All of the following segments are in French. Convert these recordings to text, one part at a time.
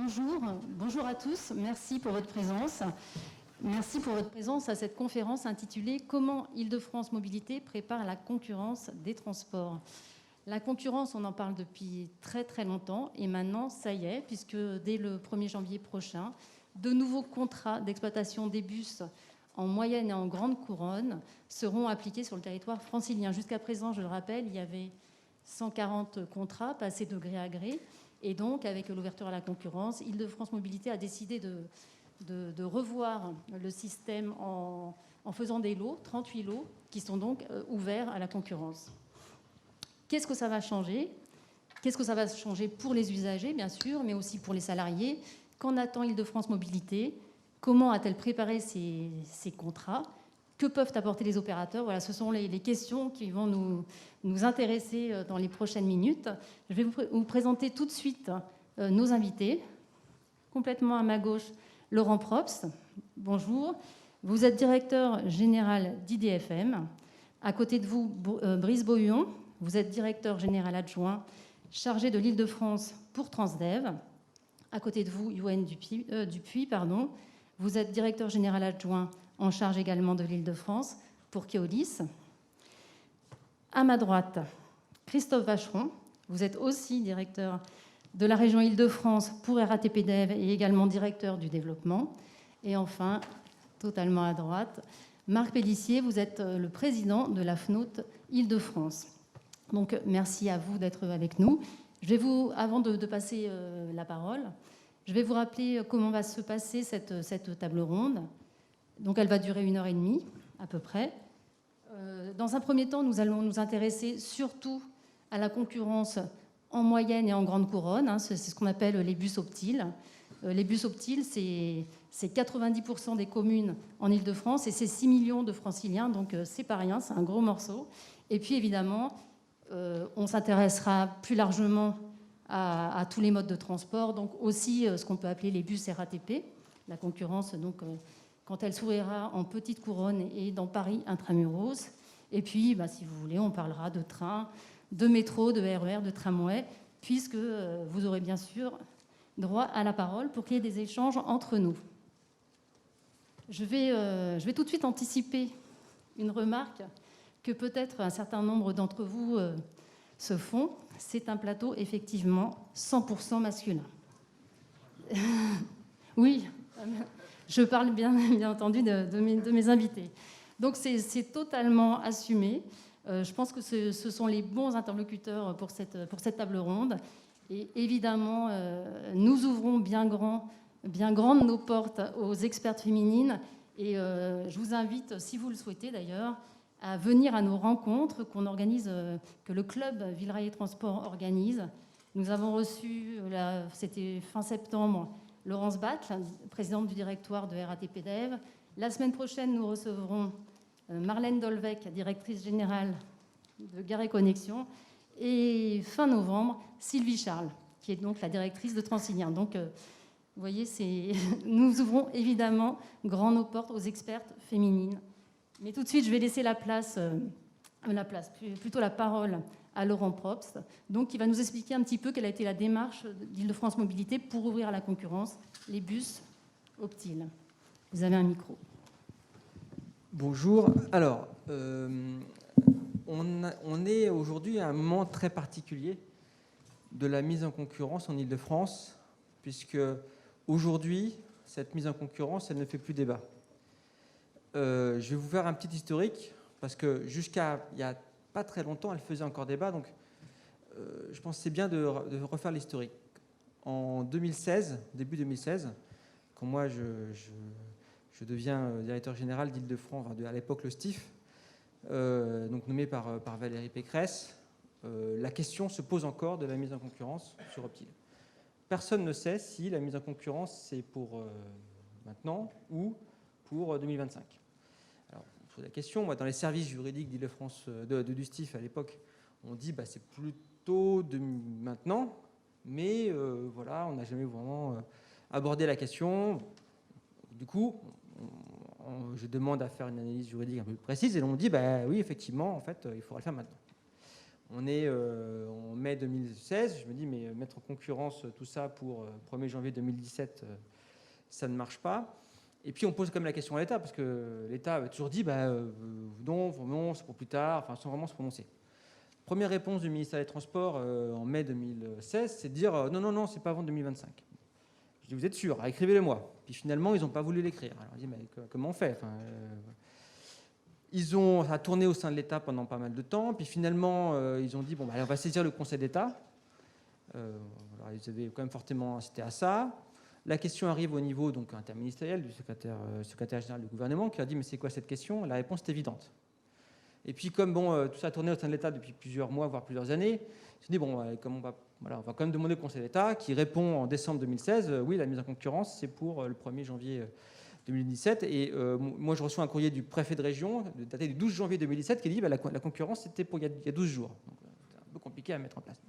Bonjour, bonjour à tous, merci pour votre présence. Merci pour votre présence à cette conférence intitulée « Comment Île-de-France Mobilité prépare la concurrence des transports ». La concurrence, on en parle depuis très très longtemps et maintenant, ça y est, puisque dès le 1er janvier prochain, de nouveaux contrats d'exploitation des bus en moyenne et en grande couronne seront appliqués sur le territoire francilien. Jusqu'à présent, je le rappelle, il y avait 140 contrats passés de gré à gré. Et donc, avec l'ouverture à la concurrence, Île-de-France Mobilité a décidé de revoir le système en faisant des lots, 38 lots, qui sont donc ouverts à la concurrence. Qu'est-ce que ça va changer ? Qu'est-ce que ça va changer pour les usagers, bien sûr, mais aussi pour les salariés ? Qu'en attend Île-de-France Mobilité ? Comment a-t-elle préparé ces contrats ? Que peuvent apporter les opérateurs ? Voilà, ce sont les questions qui vont nous intéresser dans les prochaines minutes. Je vais vous présenter tout de suite nos invités. Complètement à ma gauche, Laurent Probst. Bonjour. Vous êtes directeur général d'IDFM. À côté de vous, Brice Beaulion. Vous êtes directeur général adjoint chargé de l'Île-de-France pour Transdev. À côté de vous, Yoann Dupuis. Vous êtes directeur général adjoint en charge également de l'Île-de-France pour Keolis. À ma droite, Christophe Vacheron. Vous êtes aussi directeur de la région Île-de-France pour RATP Dev et également directeur du développement. Et enfin, totalement à droite, Marc Pellissier. Vous êtes le président de la FNOT Île-de-France. Donc, merci à vous d'être avec nous. Avant de passer la parole, je vais vous rappeler comment va se passer cette table ronde. Donc, elle va durer 1h30 à peu près. Dans un premier temps, nous allons nous intéresser surtout à la concurrence en moyenne et en grande couronne. C'est ce qu'on appelle les bus optiles. Les bus optiles, c'est 90% des communes en Île-de-France et c'est 6 millions de franciliens, donc c'est pas rien, c'est un gros morceau. Et puis, évidemment, on s'intéressera plus largement à tous les modes de transport, donc aussi ce qu'on peut appeler les bus RATP, la concurrence, donc quand elle s'ouvrira en petite couronne et dans Paris intramuros. Et puis, si vous voulez, on parlera de train, de métro, de RER, de tramway, puisque vous aurez bien sûr droit à la parole pour qu'il y ait des échanges entre nous. Je vais tout de suite anticiper une remarque que peut-être un certain nombre d'entre vous se font. C'est un plateau effectivement 100% masculin. Oui, je parle bien entendu de mes invités. Donc c'est totalement assumé. Je pense que ce sont les bons interlocuteurs pour cette table ronde. Et évidemment, nous ouvrons bien grandes nos portes aux expertes féminines. Et je vous invite, si vous le souhaitez d'ailleurs, à venir à nos rencontres que le club Villerail Transport organise. Nous avons reçu, c'était fin septembre, Laurence Battle, présidente du directoire de RATP Dev. La semaine prochaine, nous recevrons Marlène Dolvec, directrice générale de Gare et Connexion. Et fin novembre, Sylvie Charles, qui est donc la directrice de Transilien. Donc, vous voyez, nous ouvrons évidemment grand nos portes aux expertes féminines. Mais tout de suite, je vais laisser plutôt la parole à Laurent Probst, donc, qui va nous expliquer un petit peu quelle a été la démarche d'Île-de-France Mobilité pour ouvrir à la concurrence les bus optiles. Vous avez un micro. Bonjour. Alors, on est aujourd'hui à un moment très particulier de la mise en concurrence en Île-de-France, puisque aujourd'hui, cette mise en concurrence, elle ne fait plus débat. Je vais vous faire un petit historique, parce que jusqu'à il n'y a pas très longtemps, elle faisait encore débat, donc je pense que c'est bien de refaire l'historique. En 2016, début 2016, quand moi je deviens directeur général d'Île-de-France, à l'époque le STIF, donc nommé par Valérie Pécresse, la question se pose encore de la mise en concurrence sur Optile. Personne ne sait si la mise en concurrence c'est pour maintenant ou pour 2025. Alors, on se pose la question, moi dans les services juridiques d'Île-de-France, du STIF à l'époque, on dit c'est plutôt de maintenant, mais voilà, on n'a jamais vraiment abordé la question. Du coup, je demande à faire une analyse juridique un peu plus précise et on me dit oui, effectivement, en fait, il faudra le faire maintenant. On est en mai 2016. Je me dis, mais mettre en concurrence tout ça pour 1er janvier 2017, ça ne marche pas. Et puis on pose quand même la question à l'État, parce que l'État avait toujours dit non, c'est pour plus tard, enfin, sans vraiment se prononcer. Première réponse du ministère des Transports en mai 2016, c'est de dire non, c'est pas avant 2025. Je dis, vous êtes sûr? Écrivez-le-moi. Puis finalement, ils n'ont pas voulu l'écrire. Alors je dis, mais comment on fait? Ça a tourné au sein de l'État pendant pas mal de temps. Puis finalement, ils ont dit, on va saisir le Conseil d'État. Alors, ils avaient quand même fortement incité à ça. La question arrive au niveau donc, interministériel du secrétaire général du gouvernement qui a dit, mais c'est quoi cette question? La réponse est évidente. Et puis comme tout ça a tourné au sein de l'État depuis plusieurs mois, voire plusieurs années, je me dis, on va quand même demander au Conseil d'État qui répond en décembre 2016, oui, la mise en concurrence, c'est pour le 1er janvier 2017. Et moi, je reçois un courrier du préfet de région, daté du 12 janvier 2017, qui dit la concurrence, c'était pour il y a 12 jours. Donc, c'était un peu compliqué à mettre en place.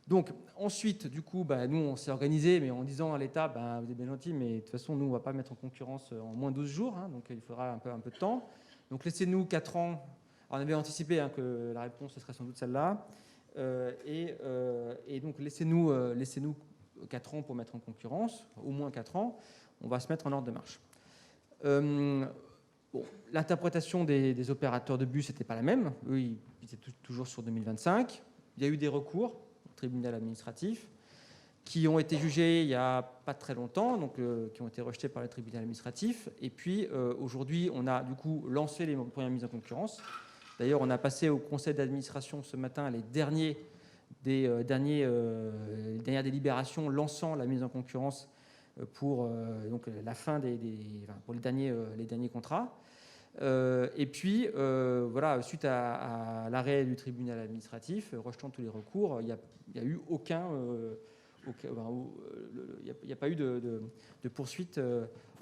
Donc ensuite, du coup, nous, on s'est organisé, mais en disant à l'État, vous êtes bien gentil, mais de toute façon, nous, on ne va pas mettre en concurrence en moins de 12 jours, donc il faudra un peu de temps. Donc laissez-nous 4 ans. Alors, on avait anticipé que la réponse serait sans doute celle-là. Et donc laissez-nous 4 ans pour mettre en concurrence, au moins 4 ans. On va se mettre en ordre de marche. L'interprétation des opérateurs de bus n'était pas la même. Eux, ils étaient toujours sur 2025. Il y a eu des recours au tribunal administratif qui ont été jugés il n'y a pas très longtemps, donc qui ont été rejetés par le tribunal administratif. Et puis aujourd'hui, on a du coup lancé les premières mises en concurrence. D'ailleurs, on a passé au conseil d'administration ce matin les dernières délibérations lançant la mise en concurrence pour donc la fin pour les derniers contrats. Et puis, suite à l'arrêt du tribunal administratif, rejetant tous les recours, il n'y a eu il n'y a pas eu de poursuite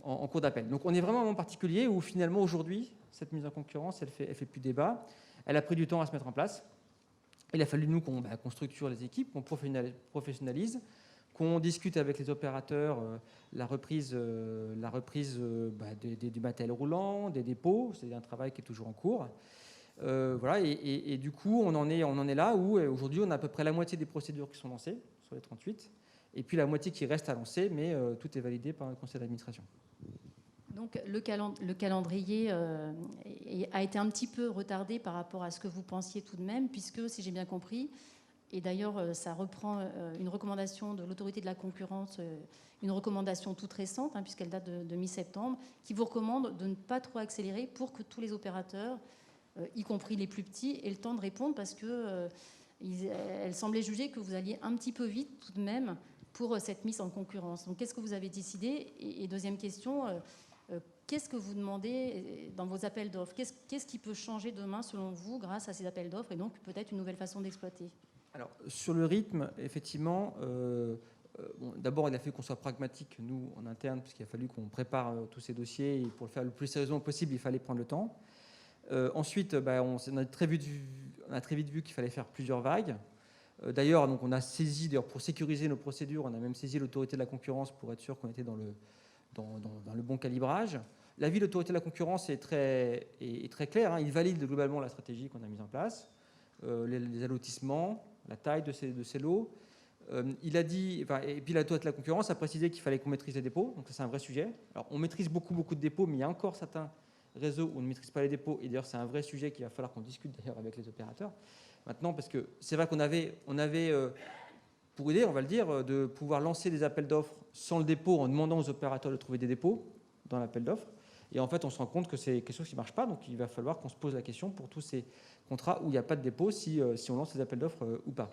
en cours d'appel. Donc on est vraiment un moment particulier où finalement aujourd'hui, cette mise en concurrence, elle fait plus débat. Elle a pris du temps à se mettre en place. Il a fallu nous qu'on structure les équipes, qu'on professionnalise, qu'on discute avec les opérateurs la reprise du matériel roulant, des dépôts. C'est un travail qui est toujours en cours. Et du coup, on en est là où aujourd'hui, on a à peu près la moitié des procédures qui sont lancées sur les 38, et puis la moitié qui reste à lancer, mais tout est validé par le conseil d'administration. Donc le calendrier a été un petit peu retardé par rapport à ce que vous pensiez tout de même, puisque, si j'ai bien compris, et d'ailleurs ça reprend une recommandation de l'autorité de la concurrence, une recommandation toute récente, puisqu'elle date de mi-septembre, qui vous recommande de ne pas trop accélérer pour que tous les opérateurs, y compris les plus petits, aient le temps de répondre, parce que elle semblait juger que vous alliez un petit peu vite tout de même pour cette mise en concurrence. Donc qu'est-ce que vous avez décidé? Et deuxième question, qu'est-ce que vous demandez dans vos appels d'offres? Qu'est-ce qui peut changer demain selon vous grâce à ces appels d'offres et donc peut-être une nouvelle façon d'exploiter? Alors sur le rythme, effectivement, d'abord il a fallu qu'on soit pragmatique nous en interne, puisqu'il a fallu qu'on prépare tous ces dossiers, et pour le faire le plus sérieusement possible, il fallait prendre le temps. Ensuite, on a très vite vu qu'il fallait faire plusieurs vagues. D'ailleurs, donc, on a saisi, pour sécuriser nos procédures, on a même saisi l'autorité de la concurrence pour être sûr qu'on était dans le bon calibrage. L'avis de l'autorité de la concurrence est très clair. Il valide globalement la stratégie qu'on a mise en place, les allotissements, la taille de ces lots. Il a dit, et puis l'autorité de la concurrence a précisé qu'il fallait qu'on maîtrise les dépôts. Donc ça, c'est un vrai sujet. Alors, on maîtrise beaucoup de dépôts, mais il y a encore certains réseaux où on ne maîtrise pas les dépôts. Et d'ailleurs, c'est un vrai sujet qu'il va falloir qu'on discute d'ailleurs avec les opérateurs. Maintenant, parce que c'est vrai qu'on avait pour aider, on va le dire, de pouvoir lancer des appels d'offres sans le dépôt en demandant aux opérateurs de trouver des dépôts dans l'appel d'offres. Et en fait, on se rend compte que c'est quelque chose qui ne marche pas. Donc, il va falloir qu'on se pose la question pour tous ces contrats où il n'y a pas de dépôt, si on lance des appels d'offres ou pas.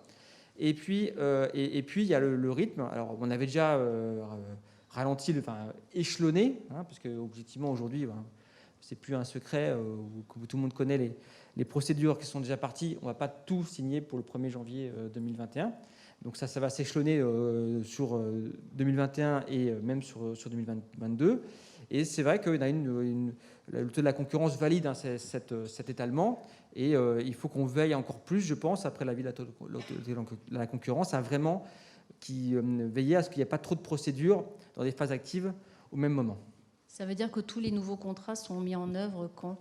Et puis, il y a le rythme. Alors, on avait déjà ralenti, échelonné, parce que objectivement, aujourd'hui, c'est plus un secret, que tout le monde connaît les procédures qui sont déjà parties. On ne va pas tout signer pour le 1er janvier 2021. Donc ça va s'échelonner sur 2021 et même sur 2022. Et c'est vrai que l'autorité de la concurrence valide cet étalement. Et il faut qu'on veille encore plus, je pense, après l'avis de l'autorité de la concurrence, à vraiment veiller à ce qu'il n'y ait pas trop de procédures dans des phases actives au même moment. Ça veut dire que tous les nouveaux contrats sont mis en œuvre quand ?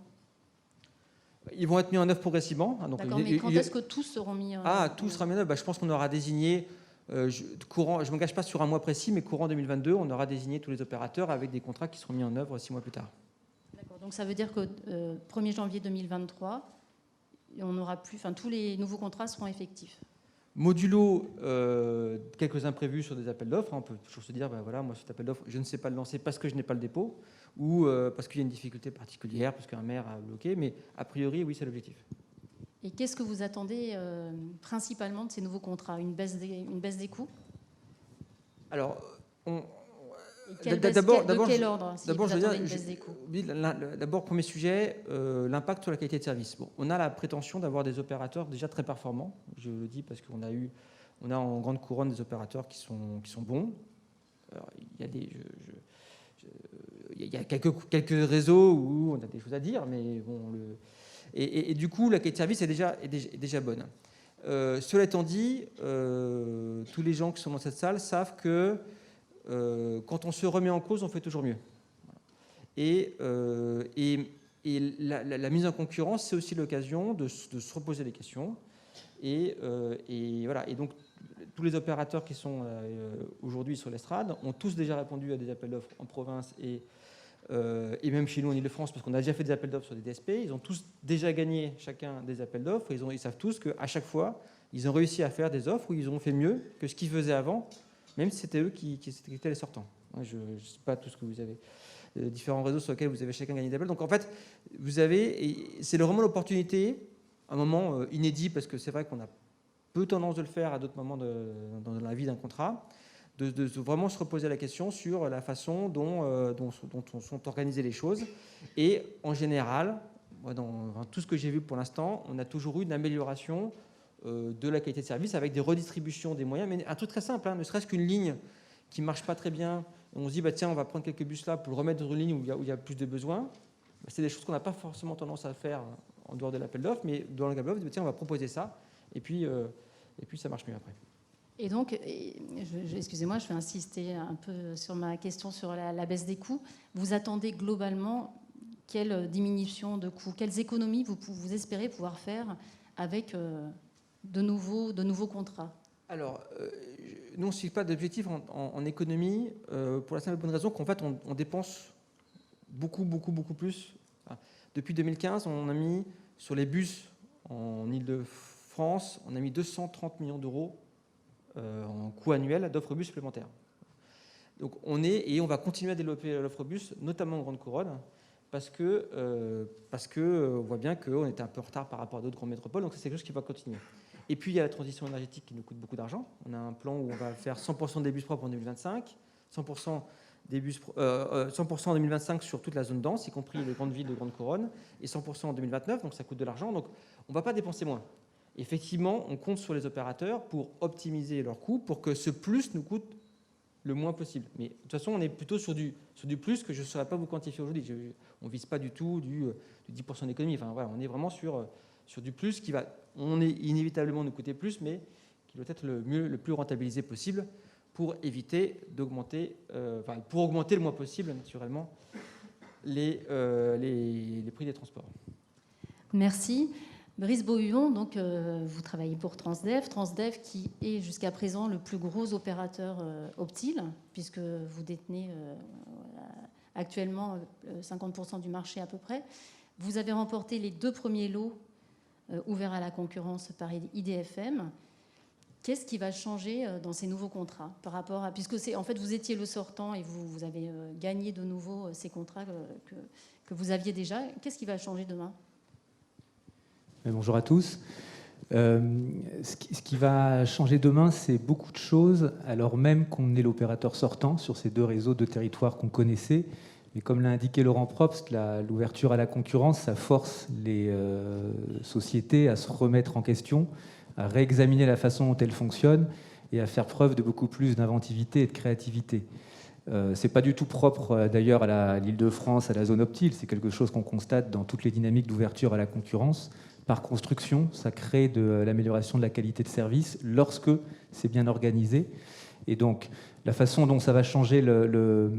Ils vont être mis en œuvre progressivement. Donc, d'accord, mais quand est-ce que tous seront mis en œuvre? Ah, tout sera mis en œuvre. Je pense qu'on aura désigné, je ne m'engage pas sur un mois précis, mais courant 2022, on aura désigné tous les opérateurs avec des contrats qui seront mis en œuvre 6 mois plus tard. D'accord, donc ça veut dire que 1er janvier 2023, on aura plus, tous les nouveaux contrats seront effectifs. Modulo, quelques imprévus sur des appels d'offres. On peut toujours se dire, voilà, moi cet appel d'offres, je ne sais pas le lancer parce que je n'ai pas le dépôt, ou parce qu'il y a une difficulté particulière, parce qu'un maire a bloqué, mais a priori, oui, c'est l'objectif. Et qu'est-ce que vous attendez principalement de ces nouveaux contrats? Une baisse des coûts? Alors, d'abord, de quel ordre si d'abord, vous attendez une baisse des coûts? D'abord, premier sujet, l'impact sur la qualité de service. Bon, on a la prétention d'avoir des opérateurs déjà très performants. Je le dis parce qu'on a en grande couronne des opérateurs qui sont bons. Alors, il y a quelques réseaux où on a des choses à dire, mais bon, et du coup, la qualité de service est déjà bonne. Cela étant dit, tous les gens qui sont dans cette salle savent que quand on se remet en cause, on fait toujours mieux. Et la mise en concurrence, c'est aussi l'occasion de se reposer des questions. Et voilà. Et donc, tous les opérateurs qui sont aujourd'hui sur l'estrade ont tous déjà répondu à des appels d'offres en province et même chez nous en Ile-de-France, parce qu'on a déjà fait des appels d'offres sur des DSP. Ils ont tous déjà gagné chacun des appels d'offres. Ils savent tous qu'à chaque fois, ils ont réussi à faire des offres où ils ont fait mieux que ce qu'ils faisaient avant, même si c'était eux qui étaient les sortants. Je ne sais pas tout ce que vous avez, différents réseaux sur lesquels vous avez chacun gagné des appels. Donc en fait, c'est vraiment l'opportunité, un moment inédit, parce que c'est vrai qu'on a peu tendance de le faire à d'autres moments dans la vie d'un contrat, de vraiment se reposer la question sur la façon dont sont organisées les choses. Et en général, moi, dans tout ce que j'ai vu pour l'instant, on a toujours eu une amélioration de la qualité de service avec des redistributions des moyens. Mais un truc très simple, ne serait-ce qu'une ligne qui ne marche pas très bien, on se dit, tiens, on va prendre quelques bus là pour le remettre dans une ligne où il y a plus de besoins. C'est des choses qu'on n'a pas forcément tendance à faire en dehors de l'appel d'offres, mais dans le l'appel d'offres, tiens, on va proposer ça, et puis ça marche mieux après. Et donc, excusez-moi, je vais insister un peu sur ma question sur la baisse des coûts. Vous attendez globalement quelle diminution de coûts, quelles économies vous espérez pouvoir faire avec de nouveaux contrats? Alors, nous, on ne suit pas d'objectif en économie pour la simple et bonne raison qu'en fait, on dépense beaucoup plus. Depuis 2015, on a mis sur les bus en Ile-de-France, on a mis 230 millions d'euros en coût annuel d'offres bus supplémentaires. Donc on va continuer à développer l'offre bus, notamment en Grande Couronne, parce que on voit bien qu'on était un peu en retard par rapport à d'autres grandes métropoles, donc c'est quelque chose qui va continuer. Et puis il y a la transition énergétique qui nous coûte beaucoup d'argent. On a un plan où on va faire 100% des bus propres en 2025, 100% en 2025 sur toute la zone dense, y compris les grandes villes de Grande Couronne, et 100% en 2029, donc ça coûte de l'argent. Donc on ne va pas dépenser moins. Effectivement, on compte sur les opérateurs pour optimiser leurs coûts, pour que ce plus nous coûte le moins possible. Mais de toute façon, on est plutôt sur du plus que je ne saurais pas vous quantifier aujourd'hui. On ne vise pas du tout du 10% d'économie. Enfin, voilà, on est vraiment sur du plus qui va inévitablement nous coûter plus, mais qui doit être le plus rentabilisé possible pour éviter d'augmenter, pour augmenter le moins possible, naturellement, les prix des transports. Merci. Brice Beauhuon, donc vous travaillez pour Transdev. Transdev qui est jusqu'à présent le plus gros opérateur Optile, puisque vous détenez actuellement 50% du marché à peu près. Vous avez remporté les 2 premiers lots ouverts à la concurrence par IDFM. Qu'est-ce qui va changer dans ces nouveaux contrats par rapport à... Puisque en fait, vous étiez le sortant et vous avez gagné de nouveau ces contrats que vous aviez déjà. Qu'est-ce qui va changer demain ? Bonjour à tous. Ce qui va changer demain, c'est beaucoup de choses, alors même qu'on est l'opérateur sortant sur ces 2 réseaux de territoires qu'on connaissait. Mais comme l'a indiqué Laurent Probst, l'ouverture à la concurrence, ça force les sociétés à se remettre en question, à réexaminer la façon dont elles fonctionnent et à faire preuve de beaucoup plus d'inventivité et de créativité. C'est pas du tout propre d'ailleurs à l'Île-de-France, à la zone Optile. C'est quelque chose qu'on constate dans toutes les dynamiques d'ouverture à la concurrence. Par construction, ça crée de l'amélioration de la qualité de service lorsque c'est bien organisé. Et donc, la façon dont ça va changer le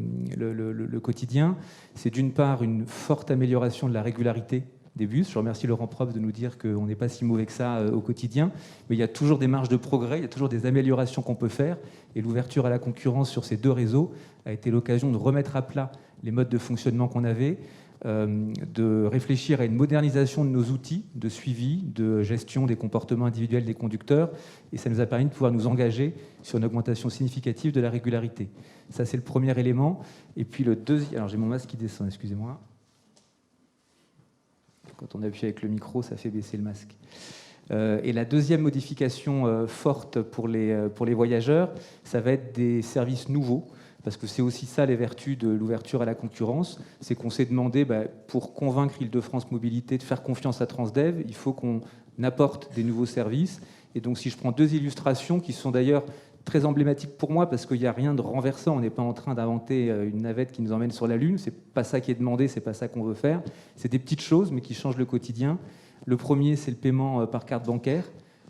quotidien, c'est d'une part une forte amélioration de la régularité des bus. Je remercie Laurent Probst de nous dire qu'on n'est pas si mauvais que ça au quotidien, mais il y a toujours des marges de progrès, il y a toujours des améliorations qu'on peut faire, et l'ouverture à la concurrence sur ces deux réseaux a été l'occasion de remettre à plat les modes de fonctionnement qu'on avait, de réfléchir à une modernisation de nos outils de suivi, de gestion des comportements individuels des conducteurs, et ça nous a permis de pouvoir nous engager sur une augmentation significative de la régularité. Ça, c'est le premier élément. Et puis le deuxième... Alors, j'ai mon masque qui descend, excusez-moi. Quand on appuie avec le micro, ça fait baisser le masque. Et la deuxième modification forte pour les voyageurs, ça va être des services nouveaux, parce que c'est aussi ça les vertus de l'ouverture à la concurrence, c'est qu'on s'est demandé, pour convaincre Île-de-France Mobilité de faire confiance à Transdev, il faut qu'on apporte des nouveaux services. Et donc si je prends deux illustrations qui sont d'ailleurs très emblématiques pour moi, parce qu'il n'y a rien de renversant, on n'est pas en train d'inventer une navette qui nous emmène sur la Lune, c'est pas ça qui est demandé, c'est pas ça qu'on veut faire, c'est des petites choses mais qui changent le quotidien. Le premier, c'est le paiement par carte bancaire.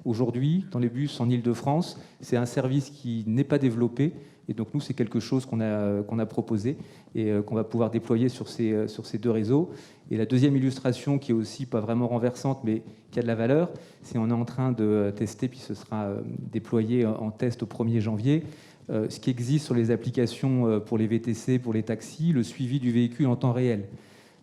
Aujourd'hui, dans les bus en Île-de-France, c'est un service qui n'est pas développé. Et donc nous, c'est quelque chose qu'on a proposé et qu'on va pouvoir déployer sur ces deux réseaux. Et la deuxième illustration, qui est aussi pas vraiment renversante, mais qui a de la valeur, c'est qu'on est en train de tester, puis ce sera déployé en test au 1er janvier, ce qui existe sur les applications pour les VTC, pour les taxis, le suivi du véhicule en temps réel.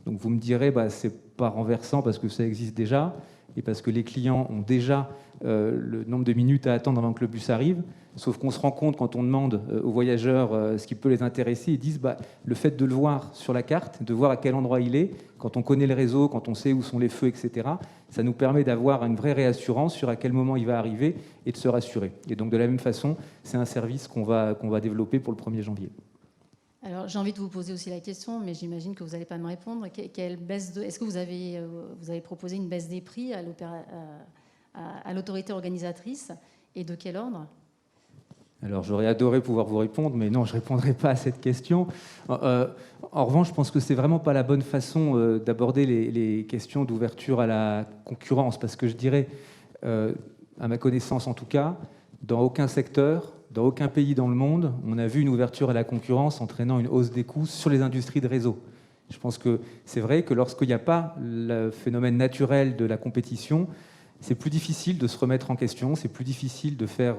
Donc vous me direz, c'est pas renversant parce que ça existe déjà et parce que les clients ont déjà le nombre de minutes à attendre avant que le bus arrive. Sauf qu'on se rend compte, quand on demande aux voyageurs ce qui peut les intéresser, ils disent le fait de le voir sur la carte, de voir à quel endroit il est, quand on connaît le réseau, quand on sait où sont les feux, etc., ça nous permet d'avoir une vraie réassurance sur à quel moment il va arriver et de se rassurer. Et donc de la même façon, c'est un service qu'on va développer pour le 1er janvier. Alors j'ai envie de vous poser aussi la question, mais j'imagine que vous n'allez pas me répondre. Est-ce que vous avez proposé une baisse des prix à l'autorité organisatrice et de quel ordre ? Alors, j'aurais adoré pouvoir vous répondre, mais non, je ne répondrai pas à cette question. En revanche, je pense que ce n'est vraiment pas la bonne façon d'aborder les questions d'ouverture à la concurrence, parce que je dirais, à ma connaissance en tout cas, dans aucun secteur, dans aucun pays dans le monde, on a vu une ouverture à la concurrence entraînant une hausse des coûts sur les industries de réseau. Je pense que c'est vrai que lorsqu'il n'y a pas le phénomène naturel de la compétition, c'est plus difficile de se remettre en question, c'est plus difficile de faire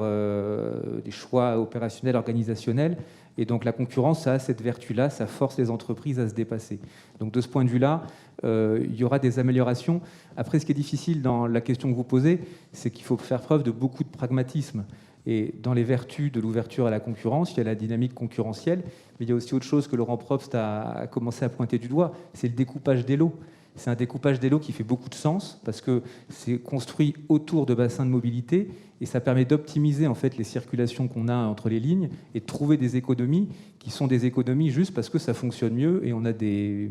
des choix opérationnels, organisationnels. Et donc la concurrence, ça a cette vertu-là, ça force les entreprises à se dépasser. Donc de ce point de vue-là, il y aura des améliorations. Après, ce qui est difficile dans la question que vous posez, c'est qu'il faut faire preuve de beaucoup de pragmatisme. Et dans les vertus de l'ouverture à la concurrence, il y a la dynamique concurrentielle, mais il y a aussi autre chose que Laurent Probst a commencé à pointer du doigt, c'est le découpage des lots. C'est un découpage des lots qui fait beaucoup de sens parce que c'est construit autour de bassins de mobilité et ça permet d'optimiser en fait les circulations qu'on a entre les lignes et de trouver des économies qui sont des économies juste parce que ça fonctionne mieux et on a des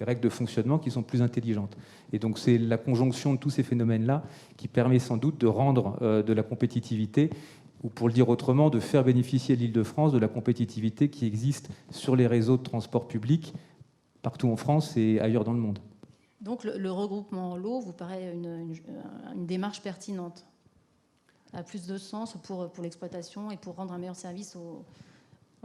règles de fonctionnement qui sont plus intelligentes. Et donc c'est la conjonction de tous ces phénomènes-là qui permet sans doute de rendre de la compétitivité, ou pour le dire autrement, de faire bénéficier l'Île-de-France de la compétitivité qui existe sur les réseaux de transport public partout en France et ailleurs dans le monde. Donc le regroupement en lot vous paraît une démarche pertinente, a plus de sens pour l'exploitation et pour rendre un meilleur service aux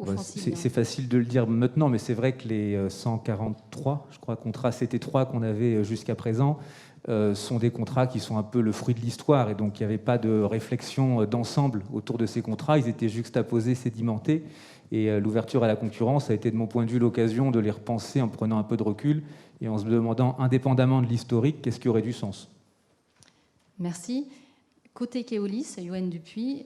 Franciliens. C'est facile de le dire maintenant, mais c'est vrai que les 143, je crois, contrats CT3 qu'on avait jusqu'à présent sont des contrats qui sont un peu le fruit de l'histoire, et donc il n'y avait pas de réflexion d'ensemble autour de ces contrats, ils étaient juxtaposés, sédimentés, et l'ouverture à la concurrence a été de mon point de vue l'occasion de les repenser en prenant un peu de recul et en se demandant, indépendamment de l'historique, qu'est-ce qui aurait du sens. Merci. Côté Keolis, Yoann Dupuis,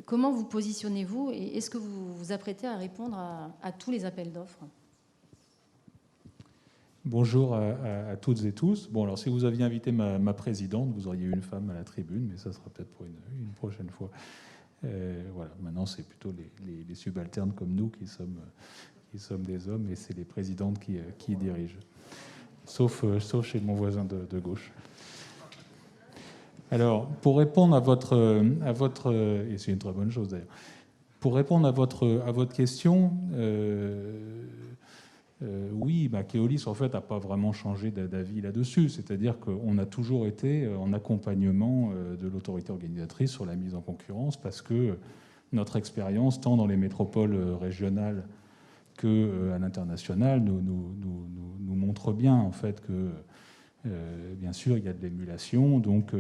comment vous positionnez-vous et est-ce que vous vous apprêtez à répondre à tous les appels d'offres ? Bonjour à toutes et tous. Bon, alors si vous aviez invité ma présidente, vous auriez eu une femme à la tribune, mais ça sera peut-être pour une prochaine fois. Voilà. Maintenant, c'est plutôt les subalternes comme nous qui sommes des hommes, et c'est les présidentes qui dirigent. Sauf chez mon voisin de gauche. Alors, pour répondre à votre et c'est une très bonne chose d'ailleurs, pour répondre à votre question, oui, Keolis en fait n'a pas vraiment changé d'avis là-dessus. C'est-à-dire qu'on a toujours été en accompagnement de l'autorité organisatrice sur la mise en concurrence, parce que notre expérience, tant dans les métropoles régionales qu'à l'international, nous montre bien en fait que bien sûr, il y a de l'émulation, donc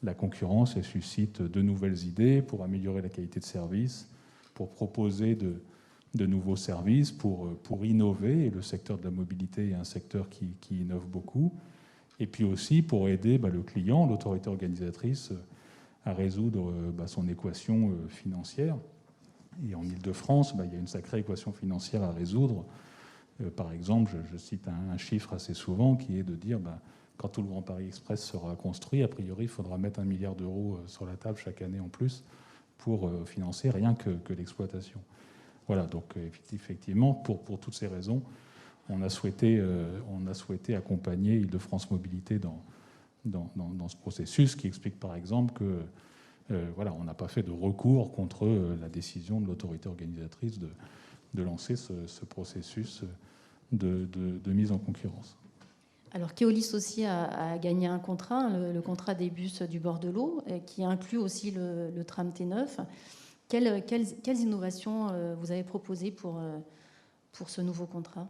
la concurrence, elle suscite de nouvelles idées pour améliorer la qualité de service, pour proposer de nouveaux services, pour innover. Et le secteur de la mobilité est un secteur qui innove beaucoup. Et puis aussi pour aider le client, l'autorité organisatrice, à résoudre son équation financière. Et en Ile-de-France, il y a une sacrée équation financière à résoudre. Par exemple, je cite un chiffre assez souvent qui est de dire quand tout le Grand Paris Express sera construit, a priori, il faudra mettre 1 milliard d'euros sur la table chaque année en plus pour financer rien que l'exploitation. Voilà, donc effectivement, pour toutes ces raisons, on a souhaité accompagner Île-de-France Mobilité dans ce processus, qui explique par exemple que on n'a pas fait de recours contre la décision de l'autorité organisatrice de lancer ce processus de mise en concurrence. Alors Keolis aussi a gagné un contrat, le contrat des bus du bord de l'eau, qui inclut aussi le tram T9. Quelles innovations vous avez proposées pour ce nouveau contrat ?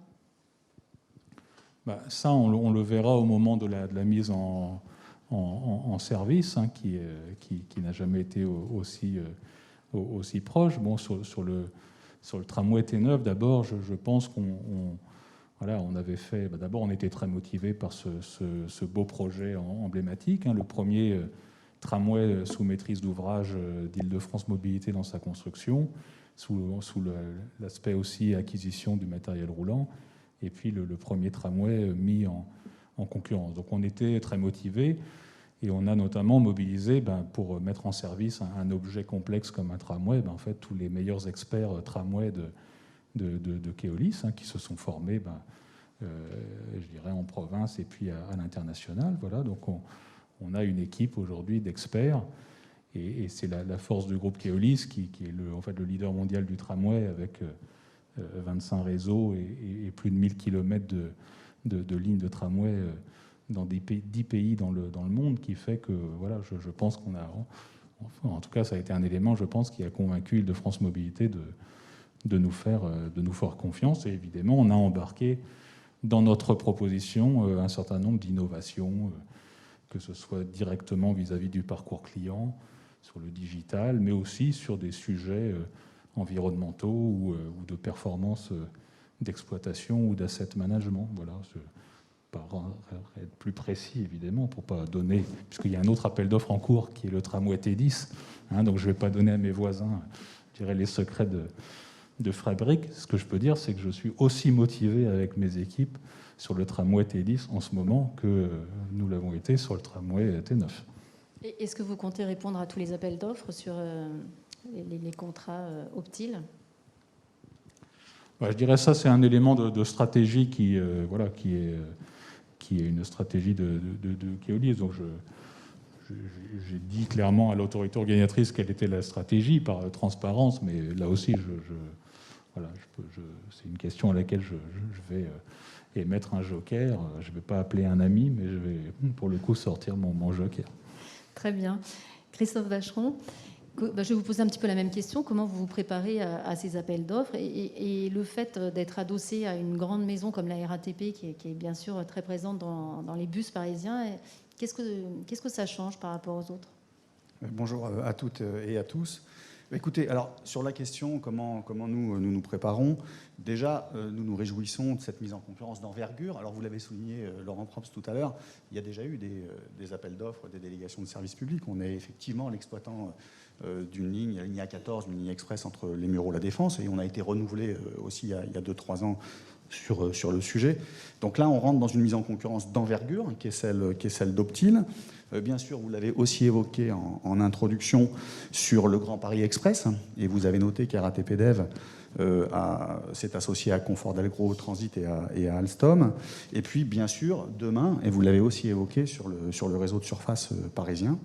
Ça, on le verra au moment de la mise en service, qui n'a jamais été aussi proche. Bon, sur le tramway T9, d'abord, je pense on avait fait. D'abord, on était très motivés par ce beau projet emblématique, le premier tramway sous maîtrise d'ouvrage d'Île-de-France Mobilité dans sa construction, sous l'aspect aussi acquisition du matériel roulant, et puis le premier tramway mis en concurrence. Donc on était très motivés, et on a notamment mobilisé pour mettre en service un objet complexe comme un tramway, en fait, tous les meilleurs experts tramway de Keolis, qui se sont formés, je dirais, en province et puis à l'international. Voilà, donc on a une équipe aujourd'hui d'experts, et c'est la force du groupe Keolis qui est le leader mondial du tramway, avec 25 réseaux et plus de 1000 km de lignes de tramway dans 10 pays dans le monde, qui fait que je pense qu'on a, en tout cas ça a été un élément, je pense, qui a convaincu Île-de-France Mobilité de nous faire confiance. Et évidemment, on a embarqué dans notre proposition un certain nombre d'innovations, que ce soit directement vis-à-vis du parcours client, sur le digital, mais aussi sur des sujets environnementaux ou de performance d'exploitation ou d'asset management. Voilà, pas être plus précis, évidemment, pour pas donner, puisqu'il y a un autre appel d'offres en cours qui est le tramway T10, donc je ne vais pas donner à mes voisins, je dirais, les secrets de fabrique. Ce que je peux dire, c'est que je suis aussi motivé avec mes équipes sur le tramway T10 en ce moment que nous l'avons été sur le tramway T9. Et est-ce que vous comptez répondre à tous les appels d'offres sur les contrats Optile ? Je dirais ça, c'est un élément de stratégie qui est une stratégie de Keolis. Donc j'ai dit clairement à l'autorité organisatrice quelle était la stratégie par transparence, mais là aussi, c'est une question à laquelle je vais émettre un joker. Je ne vais pas appeler un ami, mais je vais pour le coup sortir mon joker. Très bien. Christophe Vacheron, je vais vous poser un petit peu la même question. Comment vous vous préparez à ces appels d'offres et le fait d'être adossé à une grande maison comme la RATP, qui est bien sûr très présente dans les bus parisiens, qu'est-ce que ça change par rapport aux autres ? Bonjour à toutes et à tous. Écoutez, alors sur la question comment nous préparons, déjà nous nous réjouissons de cette mise en concurrence d'envergure. Alors vous l'avez souligné, Laurent Probst, tout à l'heure, il y a déjà eu des appels d'offres, des délégations de services publics. On est effectivement l'exploitant d'une ligne, la ligne A14, une ligne express entre les Mureaux et la Défense, et on a été renouvelé aussi il y a 2-3 ans sur le sujet. Donc là, on rentre dans une mise en concurrence d'envergure, qui est celle d'Optile. Bien sûr, vous l'avez aussi évoqué en introduction sur le Grand Paris Express, et vous avez noté qu'RATP Dev s'est associé à Confort Delgro Transit et à Alstom. Et puis, bien sûr, demain, et vous l'avez aussi évoqué sur le réseau de surface parisien.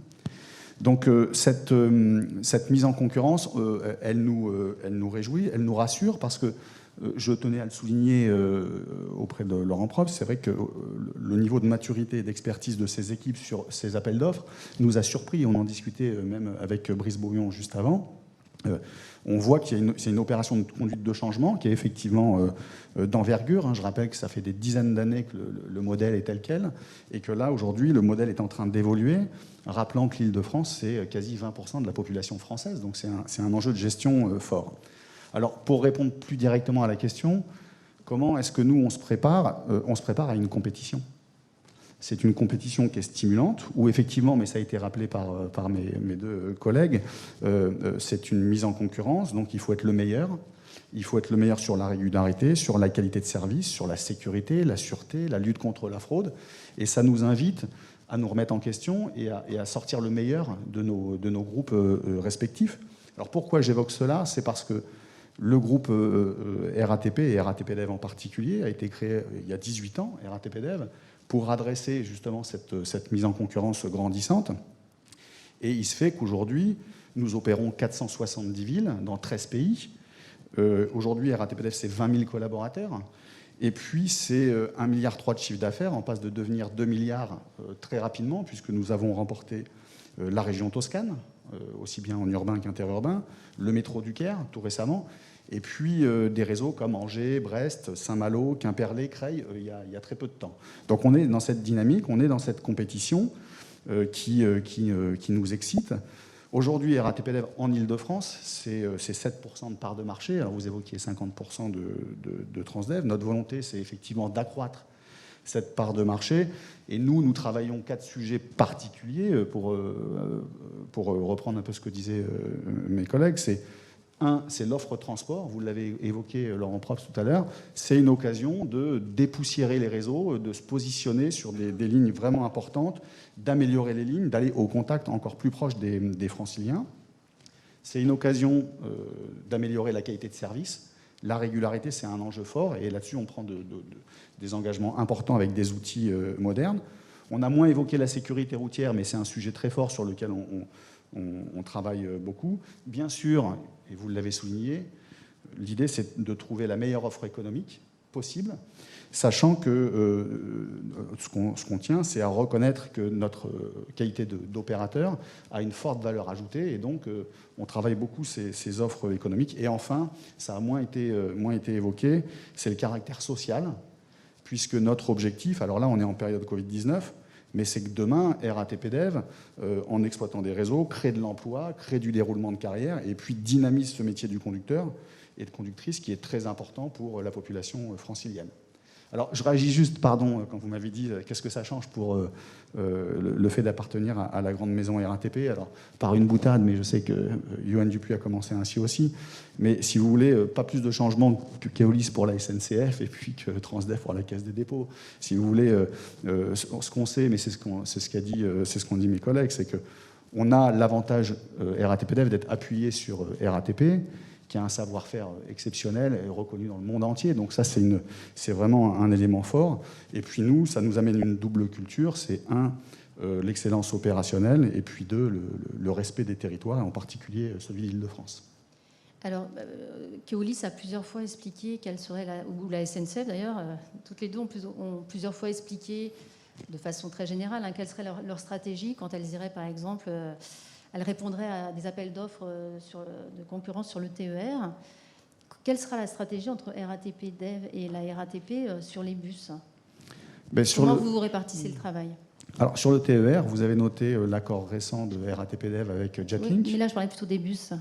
Donc cette mise en concurrence, elle nous réjouit, elle nous rassure, parce que je tenais à le souligner auprès de Laurent Probst, c'est vrai que le niveau de maturité et d'expertise de ces équipes sur ces appels d'offres nous a surpris. On en discutait même avec Brice Bouillon juste avant. On voit que c'est une opération de conduite de changement qui est effectivement d'envergure. Je rappelle que ça fait des dizaines d'années que le modèle est tel quel, et que là, aujourd'hui, le modèle est en train d'évoluer, rappelant que l'Île-de-France, c'est quasi 20% de la population française, donc c'est un enjeu de gestion fort. Alors, pour répondre plus directement à la question, comment est-ce que nous, on se prépare à une compétition. C'est une compétition qui est stimulante, où effectivement, mais ça a été rappelé par mes deux collègues, c'est une mise en concurrence, donc il faut être le meilleur. Il faut être le meilleur sur la régularité, sur la qualité de service, sur la sécurité, la sûreté, la lutte contre la fraude. Et ça nous invite à nous remettre en question et à sortir le meilleur de nos groupes respectifs. Alors pourquoi j'évoque cela? C'est parce que le groupe RATP, et RATP Dev en particulier, a été créé il y a 18 ans, RATP Dev, pour adresser justement cette mise en concurrence grandissante. Et il se fait qu'aujourd'hui, nous opérons 470 villes dans 13 pays. Aujourd'hui, RATP Dev, c'est 20 000 collaborateurs. Et puis, c'est 1,3 milliard de chiffre d'affaires, en passe de devenir 2 milliards très rapidement, puisque nous avons remporté la région Toscane, aussi bien en urbain qu'interurbain, le métro du Caire, tout récemment, et puis des réseaux comme Angers, Brest, Saint-Malo, Quimperlé, Creil, il y a très peu de temps. Donc on est dans cette dynamique, on est dans cette compétition qui nous excite. Aujourd'hui, RATP Dev en Ile-de-France, c'est 7% de part de marché. Alors vous évoquiez 50% de Transdev. Notre volonté, c'est effectivement d'accroître cette part de marché. Et nous travaillons 4 sujets particuliers pour reprendre un peu ce que disaient mes collègues. C'est l'offre transport, vous l'avez évoqué Laurent Probst tout à l'heure, c'est une occasion de dépoussiérer les réseaux, de se positionner sur des lignes vraiment importantes, d'améliorer les lignes, d'aller au contact encore plus proche des franciliens. C'est une occasion d'améliorer la qualité de service. La régularité, c'est un enjeu fort, et là-dessus, on prend des engagements importants avec des outils modernes. On a moins évoqué la sécurité routière, mais c'est un sujet très fort sur lequel on travaille beaucoup. Bien sûr, et vous l'avez souligné, l'idée c'est de trouver la meilleure offre économique possible, sachant que ce qu'on tient, c'est à reconnaître que notre qualité d'opérateur a une forte valeur ajoutée, et donc on travaille beaucoup ces offres économiques. Et enfin, ça a moins été évoqué, c'est le caractère social, puisque notre objectif, alors là on est en période Covid-19, mais c'est que demain, RATP Dev, en exploitant des réseaux, crée de l'emploi, crée du déroulement de carrière, et puis dynamise ce métier du conducteur et de conductrice qui est très important pour la population francilienne. Alors, je réagis juste, pardon, quand vous m'avez dit qu'est-ce que ça change pour le fait d'appartenir à la grande maison RATP. Alors, par une boutade, mais je sais que Yoann Dupuis a commencé ainsi aussi. Mais si vous voulez, pas plus de changements que Keolis pour la SNCF et puis que Transdev pour la Caisse des dépôts. Si vous voulez, ce qu'on sait, mais c'est ce qu'ont dit mes collègues, c'est qu'on a l'avantage RATP Dev d'être appuyé sur RATP, qui a un savoir-faire exceptionnel et reconnu dans le monde entier. Donc ça, c'est vraiment un élément fort. Et puis nous, ça nous amène une double culture. C'est l'excellence opérationnelle, et puis 2, le respect des territoires, et en particulier celui d'Île-de-France. Alors, Keolis a plusieurs fois expliqué quelle serait, ou la SNCF d'ailleurs, toutes les deux ont plusieurs fois expliqué de façon très générale quelle serait leur stratégie quand elles iraient, par exemple... Elle répondrait à des appels d'offres de concurrence sur le TER. Quelle sera la stratégie entre RATP Dev et la RATP sur les bus? Comment vous répartissez le travail? Alors, sur le TER, vous avez noté l'accord récent de RATP Dev avec Jetlink. Oui, mais là, je parlais plutôt des bus.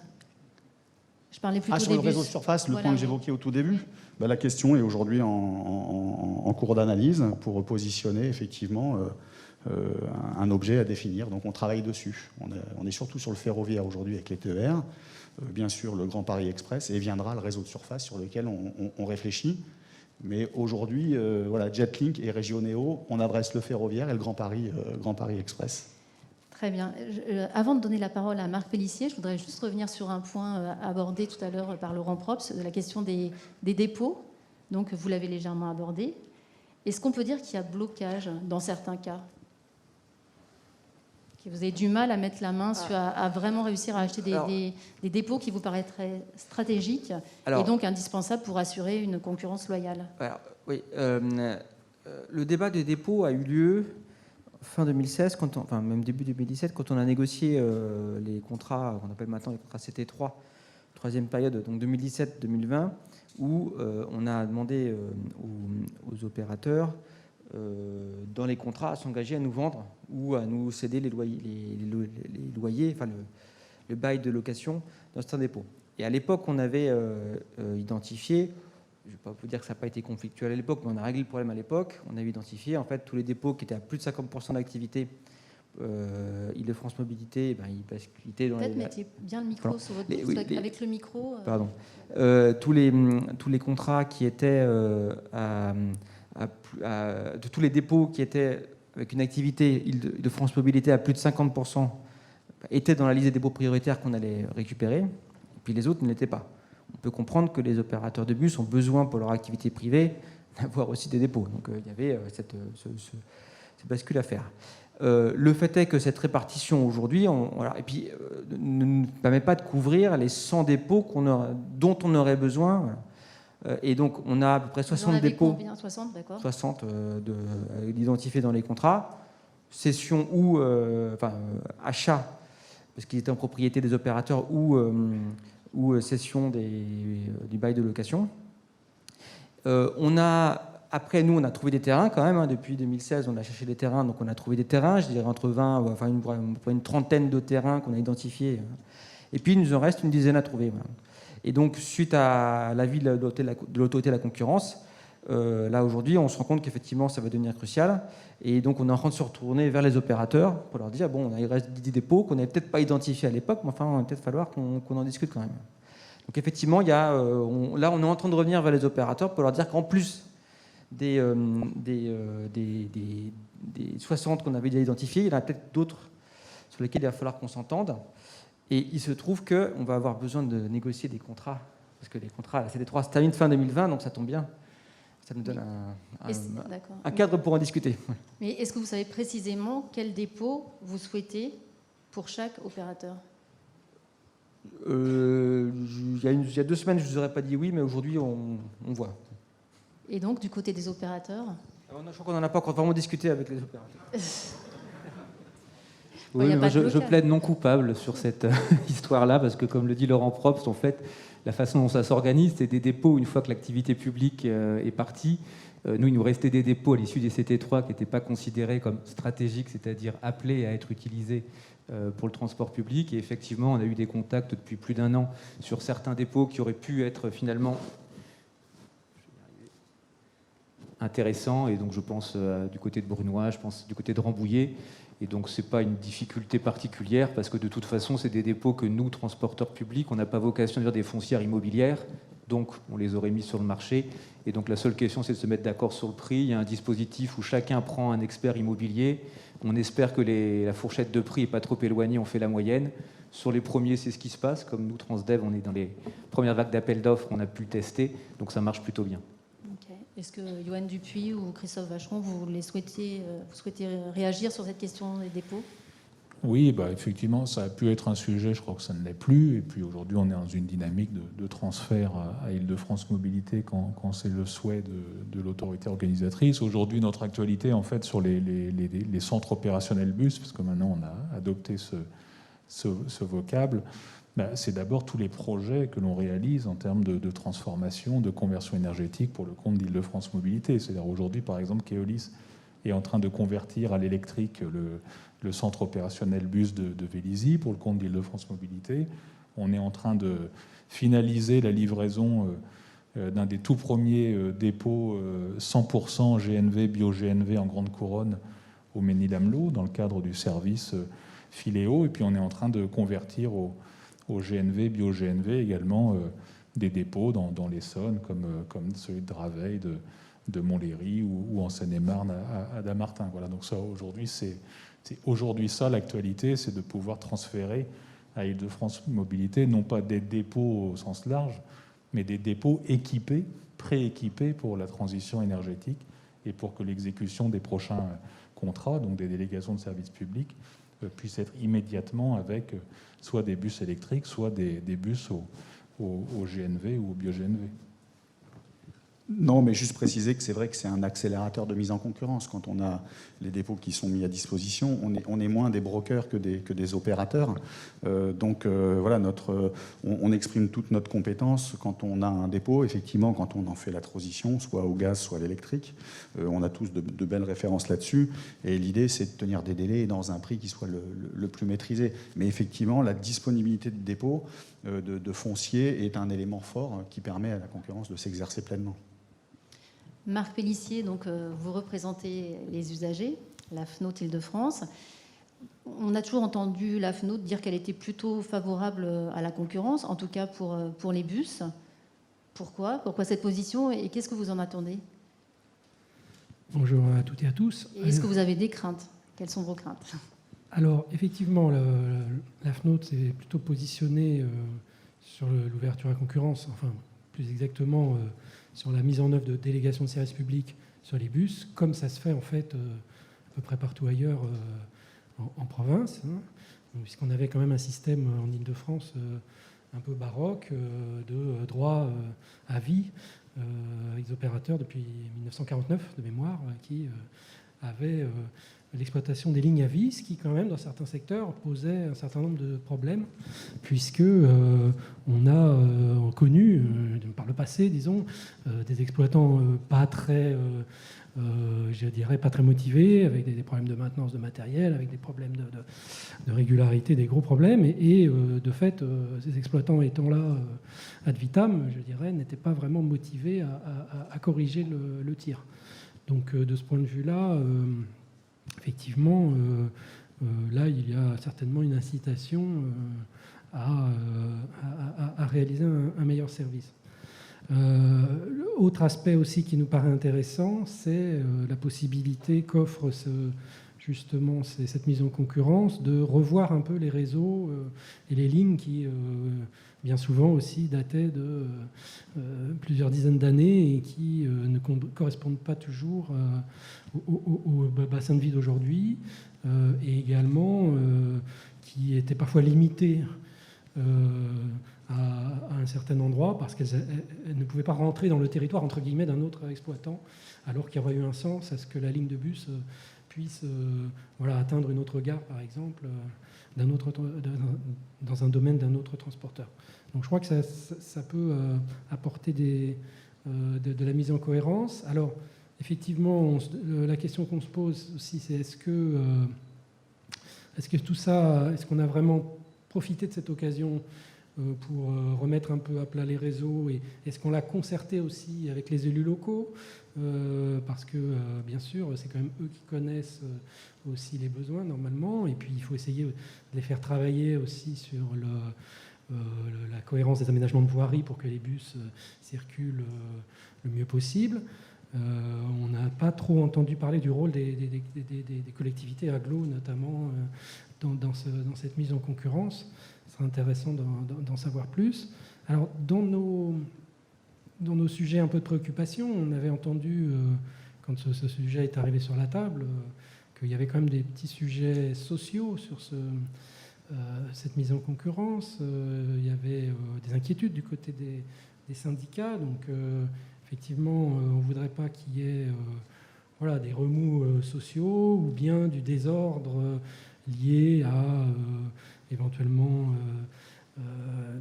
Je parlais plutôt sur le réseau de surface, le point que j'évoquais au tout début. La question est aujourd'hui en cours d'analyse pour positionner effectivement... un objet à définir, donc on travaille dessus. On est surtout sur le ferroviaire aujourd'hui avec les TER, bien sûr le Grand Paris Express, et viendra le réseau de surface sur lequel on réfléchit. Mais aujourd'hui, Jetlink et Régionéo, on adresse le ferroviaire et le Grand Paris Express. Très bien. Avant de donner la parole à Marc Pellissier, je voudrais juste revenir sur un point abordé tout à l'heure par Laurent Probst, de la question des dépôts. Donc vous l'avez légèrement abordé. Est-ce qu'on peut dire qu'il y a blocage dans certains cas ? Que vous avez du mal à mettre la main à vraiment réussir à acheter des dépôts qui vous paraîtraient stratégiques et donc indispensables pour assurer une concurrence loyale? Oui, le débat des dépôts a eu lieu fin 2016, même début 2017, quand on a négocié les contrats qu'on appelle maintenant les contrats CT3 troisième période, donc 2017-2020, où on a demandé aux opérateurs, dans les contrats, à s'engager à nous vendre ou à nous céder les loyers, enfin le bail de location dans certains dépôts. Et à l'époque, on avait identifié, je ne vais pas vous dire que ça n'a pas été conflictuel à l'époque, mais on a réglé le problème à l'époque. On avait identifié en fait tous les dépôts qui étaient à plus de 50% d'activité. Île-de-France Mobilité, ils basculaient dans Peut-être mettez bien le micro sur votre bouche, avec le micro. Pardon. Tous les contrats qui étaient de tous les dépôts qui étaient avec une activité Île-de-France Mobilité à plus de 50% étaient dans la liste des dépôts prioritaires qu'on allait récupérer, et puis les autres ne l'étaient pas. On peut comprendre que les opérateurs de bus ont besoin pour leur activité privée d'avoir aussi des dépôts. Donc il y avait cette bascule à faire. Le fait est que cette répartition aujourd'hui, et puis ne nous permet pas de couvrir les 100 dépôts dont on aurait besoin. Et donc on a à peu près 60 dépôts, combien 60, d'accord. 60 d'identifiés dans les contrats, cession ou achat, parce qu'ils étaient en propriété des opérateurs, ou cession du bail de location. Après, nous, on a trouvé des terrains quand même. Depuis 2016, on a cherché des terrains. Donc, on a trouvé des terrains, je dirais entre 20, une trentaine de terrains qu'on a identifiés. Et puis, il nous en reste une dizaine à trouver. Voilà. Et donc, suite à l'avis de l'autorité de la concurrence, là, aujourd'hui, on se rend compte qu'effectivement, ça va devenir crucial. Et donc, on est en train de se retourner vers les opérateurs pour leur dire, bon, il reste 10 dépôts qu'on n'avait peut-être pas identifiés à l'époque, mais enfin, il va peut-être falloir qu'on en discute quand même. Donc, effectivement, là, on est en train de revenir vers les opérateurs pour leur dire qu'en plus des 60 qu'on avait déjà identifiés, il y en a peut-être d'autres sur lesquels il va falloir qu'on s'entende. Et il se trouve qu'on va avoir besoin de négocier des contrats, parce que les contrats, c'est les 3, se terminent fin 2020, donc ça tombe bien. Ça nous donne un cadre pour en discuter. Mais est-ce que vous savez précisément quel dépôt vous souhaitez pour chaque opérateur ? Il y a 2 semaines, je ne vous aurais pas dit oui, mais aujourd'hui, on voit. Et donc, du côté des opérateurs ? Je crois qu'on n'en a pas encore vraiment discuté avec les opérateurs. Oui, je plaide non coupable sur cette histoire-là, parce que, comme le dit Laurent Probst, en fait, la façon dont ça s'organise, c'est des dépôts, une fois que l'activité publique est partie. Nous, il nous restait des dépôts à l'issue des CT3 qui n'étaient pas considérés comme stratégiques, c'est-à-dire appelés à être utilisés pour le transport public. Et effectivement, on a eu des contacts depuis plus d'1 an sur certains dépôts qui auraient pu être finalement intéressants. Et donc, je pense du côté de Brunois, je pense du côté de Rambouillet. Et donc, ce n'est pas une difficulté particulière, parce que de toute façon, c'est des dépôts que nous, transporteurs publics, on n'a pas vocation à dire des foncières immobilières. Donc, on les aurait mis sur le marché. Et donc, la seule question, c'est de se mettre d'accord sur le prix. Il y a un dispositif où chacun prend un expert immobilier. On espère que la fourchette de prix n'est pas trop éloignée. On fait la moyenne. Sur les premiers, c'est ce qui se passe. Comme nous, Transdev, on est dans les premières vagues d'appels d'offres. On a pu le tester. Donc, ça marche plutôt bien. Okay. Est-ce que Yoann Dupuis ou Christophe Vacheron, vous souhaitez réagir sur cette question des dépôts ? Oui, effectivement, ça a pu être un sujet, je crois que ça ne l'est plus. Et puis aujourd'hui, on est dans une dynamique de transfert à Île-de-France Mobilité quand c'est le souhait de l'autorité organisatrice. Aujourd'hui, notre actualité, en fait, sur les centres opérationnels bus, parce que maintenant on a adopté ce vocable, c'est d'abord tous les projets que l'on réalise en termes de transformation, de conversion énergétique pour le compte d'Île-de-France Mobilité. C'est-à-dire aujourd'hui, par exemple, Keolis est en train de convertir à l'électrique le centre opérationnel bus de Vélizy pour le compte d'Île-de-France Mobilité. On est en train de finaliser la livraison d'un des tout premiers dépôts 100% GNV, bio-GNV en Grande Couronne au Mesnil-Amelot dans le cadre du service Filéo. Et puis on est en train de convertir au GNV, bio-GNV également des dépôts dans l'Essonne comme celui de Draveil, de Montlhéry ou en Seine-et-Marne à Dammartin. Voilà, donc ça aujourd'hui c'est aujourd'hui ça l'actualité, c'est de pouvoir transférer à Île-de-France Mobilité non pas des dépôts au sens large, mais des dépôts équipés, prééquipés pour la transition énergétique et pour que l'exécution des prochains contrats, donc des délégations de services publics, puisse être immédiatement avec soit des bus électriques, soit des bus au GNV ou au bio-GNV. Non, mais juste préciser que c'est vrai que c'est un accélérateur de mise en concurrence. Quand on a les dépôts qui sont mis à disposition, on est moins des brokers que des opérateurs. Voilà, on exprime toute notre compétence quand on a un dépôt. Effectivement, quand on en fait la transition, soit au gaz, soit à l'électrique, on a tous de belles références là-dessus. Et l'idée, c'est de tenir des délais dans un prix qui soit le plus maîtrisé. Mais effectivement, la disponibilité de dépôt, de foncier, est un élément fort qui permet à la concurrence de s'exercer pleinement. Marc Pellissier, donc, vous représentez les usagers, la FNOT Île-de-France. On a toujours entendu la FNOT dire qu'elle était plutôt favorable à la concurrence, en tout cas pour les bus. Pourquoi cette position et qu'est-ce que vous en attendez? Bonjour à toutes et à tous. Et est-ce que vous avez des craintes? Quelles sont vos craintes? Alors, effectivement, la FNOT s'est plutôt positionnée sur l'ouverture à la concurrence, enfin, plus exactement sur la mise en œuvre de délégations de services publics sur les bus, comme ça se fait en fait à peu près partout ailleurs en province, hein, puisqu'on avait quand même un système en Île-de-France un peu baroque de droit à vie avec des opérateurs depuis 1949 de mémoire qui avaient l'exploitation des lignes à vie, ce qui quand même dans certains secteurs posait un certain nombre de problèmes, puisque on a connu par le passé, disons, des exploitants pas très, je dirais, pas très motivés, avec des problèmes de maintenance de matériel, avec des problèmes de régularité, des gros problèmes, et de fait, ces exploitants étant là ad vitam, je dirais, n'étaient pas vraiment motivés à corriger le tir. Donc de ce point de vue-là, effectivement, là, il y a certainement une incitation à réaliser un meilleur service. Autre aspect aussi qui nous paraît intéressant, c'est la possibilité qu'offre justement cette mise en concurrence de revoir un peu les réseaux et les lignes qui, bien souvent aussi, dataient de plusieurs dizaines d'années et qui ne correspondent pas toujours au bassin de vie d'aujourd'hui, et également qui étaient parfois limitées à un certain endroit parce qu'elles ne pouvaient pas rentrer dans le territoire entre guillemets d'un autre exploitant, alors qu'il y aurait eu un sens à ce que la ligne de bus puisse atteindre une autre gare, par exemple, dans un domaine d'un autre transporteur. Donc je crois que ça peut apporter de la mise en cohérence. Alors, effectivement, la question qu'on se pose aussi, c'est est-ce que tout ça, est-ce qu'on a vraiment profité de cette occasion pour remettre un peu à plat les réseaux, et est-ce qu'on l'a concerté aussi avec les élus locaux, parce que bien sûr c'est quand même eux qui connaissent aussi les besoins normalement, et puis il faut essayer de les faire travailler aussi sur la cohérence des aménagements de voirie pour que les bus circulent le mieux possible. On n'a pas trop entendu parler du rôle des collectivités agglo, notamment dans cette mise en concurrence. Ce serait intéressant d'en savoir plus. Alors, dans nos sujets un peu de préoccupation, on avait entendu, quand ce sujet est arrivé sur la table, qu'il y avait quand même des petits sujets sociaux sur cette mise en concurrence. Il y avait des inquiétudes du côté des syndicats. Donc, effectivement, on ne voudrait pas qu'il y ait des remous sociaux ou bien du désordre lié à éventuellement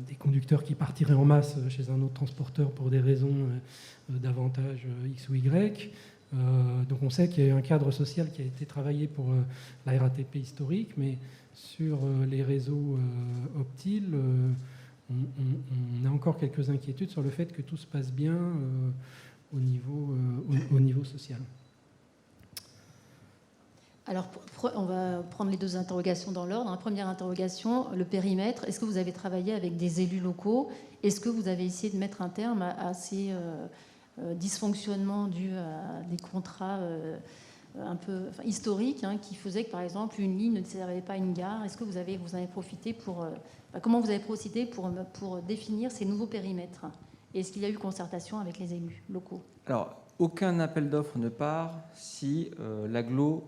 des conducteurs qui partiraient en masse chez un autre transporteur pour des raisons d'avantage X ou Y. Donc on sait qu'il y a eu un cadre social qui a été travaillé pour la RATP historique, mais sur les réseaux Optile, on a encore quelques inquiétudes sur le fait que tout se passe bien au niveau social. Alors, on va prendre les deux interrogations dans l'ordre. Première interrogation, le périmètre. Est-ce que vous avez travaillé avec des élus locaux? Est-ce que vous avez essayé de mettre un terme à ces dysfonctionnements dus à des contrats un peu historiques qui faisaient que, par exemple, une ligne ne servait pas à une gare? Est-ce que vous en avez profité comment vous avez procédé pour définir ces nouveaux périmètres? Et est-ce qu'il y a eu concertation avec les élus locaux? Alors, aucun appel d'offres ne part si l'agglo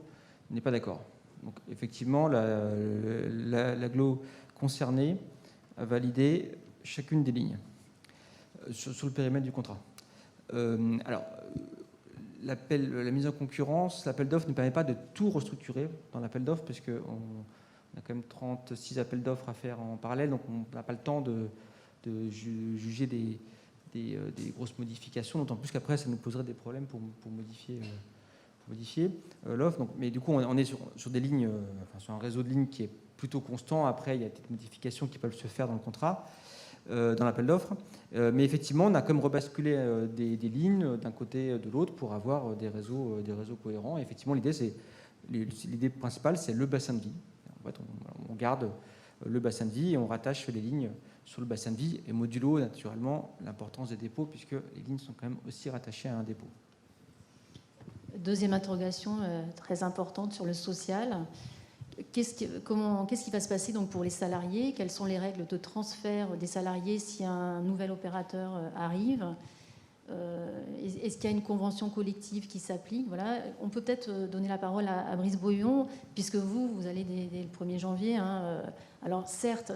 n'est pas d'accord. Donc, effectivement, l'agglo concernée a validé chacune des lignes sur le périmètre du contrat. Alors, la mise en concurrence, l'appel d'offres ne permet pas de tout restructurer dans l'appel d'offres, parce qu'on a quand même 36 appels d'offres à faire en parallèle, donc on n'a pas le temps de juger des grosses modifications, d'autant plus qu'après, ça nous poserait des problèmes pour modifier l'offre. Mais du coup, on est sur des lignes, sur un réseau de lignes qui est plutôt constant. Après, il y a des modifications qui peuvent se faire dans le contrat, dans l'appel d'offres. Mais effectivement, on a comme rebasculé des lignes d'un côté de l'autre pour avoir des réseaux cohérents. Et effectivement, l'idée principale, c'est le bassin de vie. En fait, on garde le bassin de vie et on rattache les lignes sur le bassin de vie, et modulo naturellement l'importance des dépôts, puisque les lignes sont quand même aussi rattachées à un dépôt. Deuxième interrogation très importante sur le social. Qu'est-ce qui va se passer donc pour les salariés? Quelles sont les règles de transfert des salariés si un nouvel opérateur arrive? Est-ce qu'il y a une convention collective qui s'applique? Voilà. On peut peut-être donner la parole à Brice Bouillon, puisque vous allez dès le 1er janvier. Alors certes,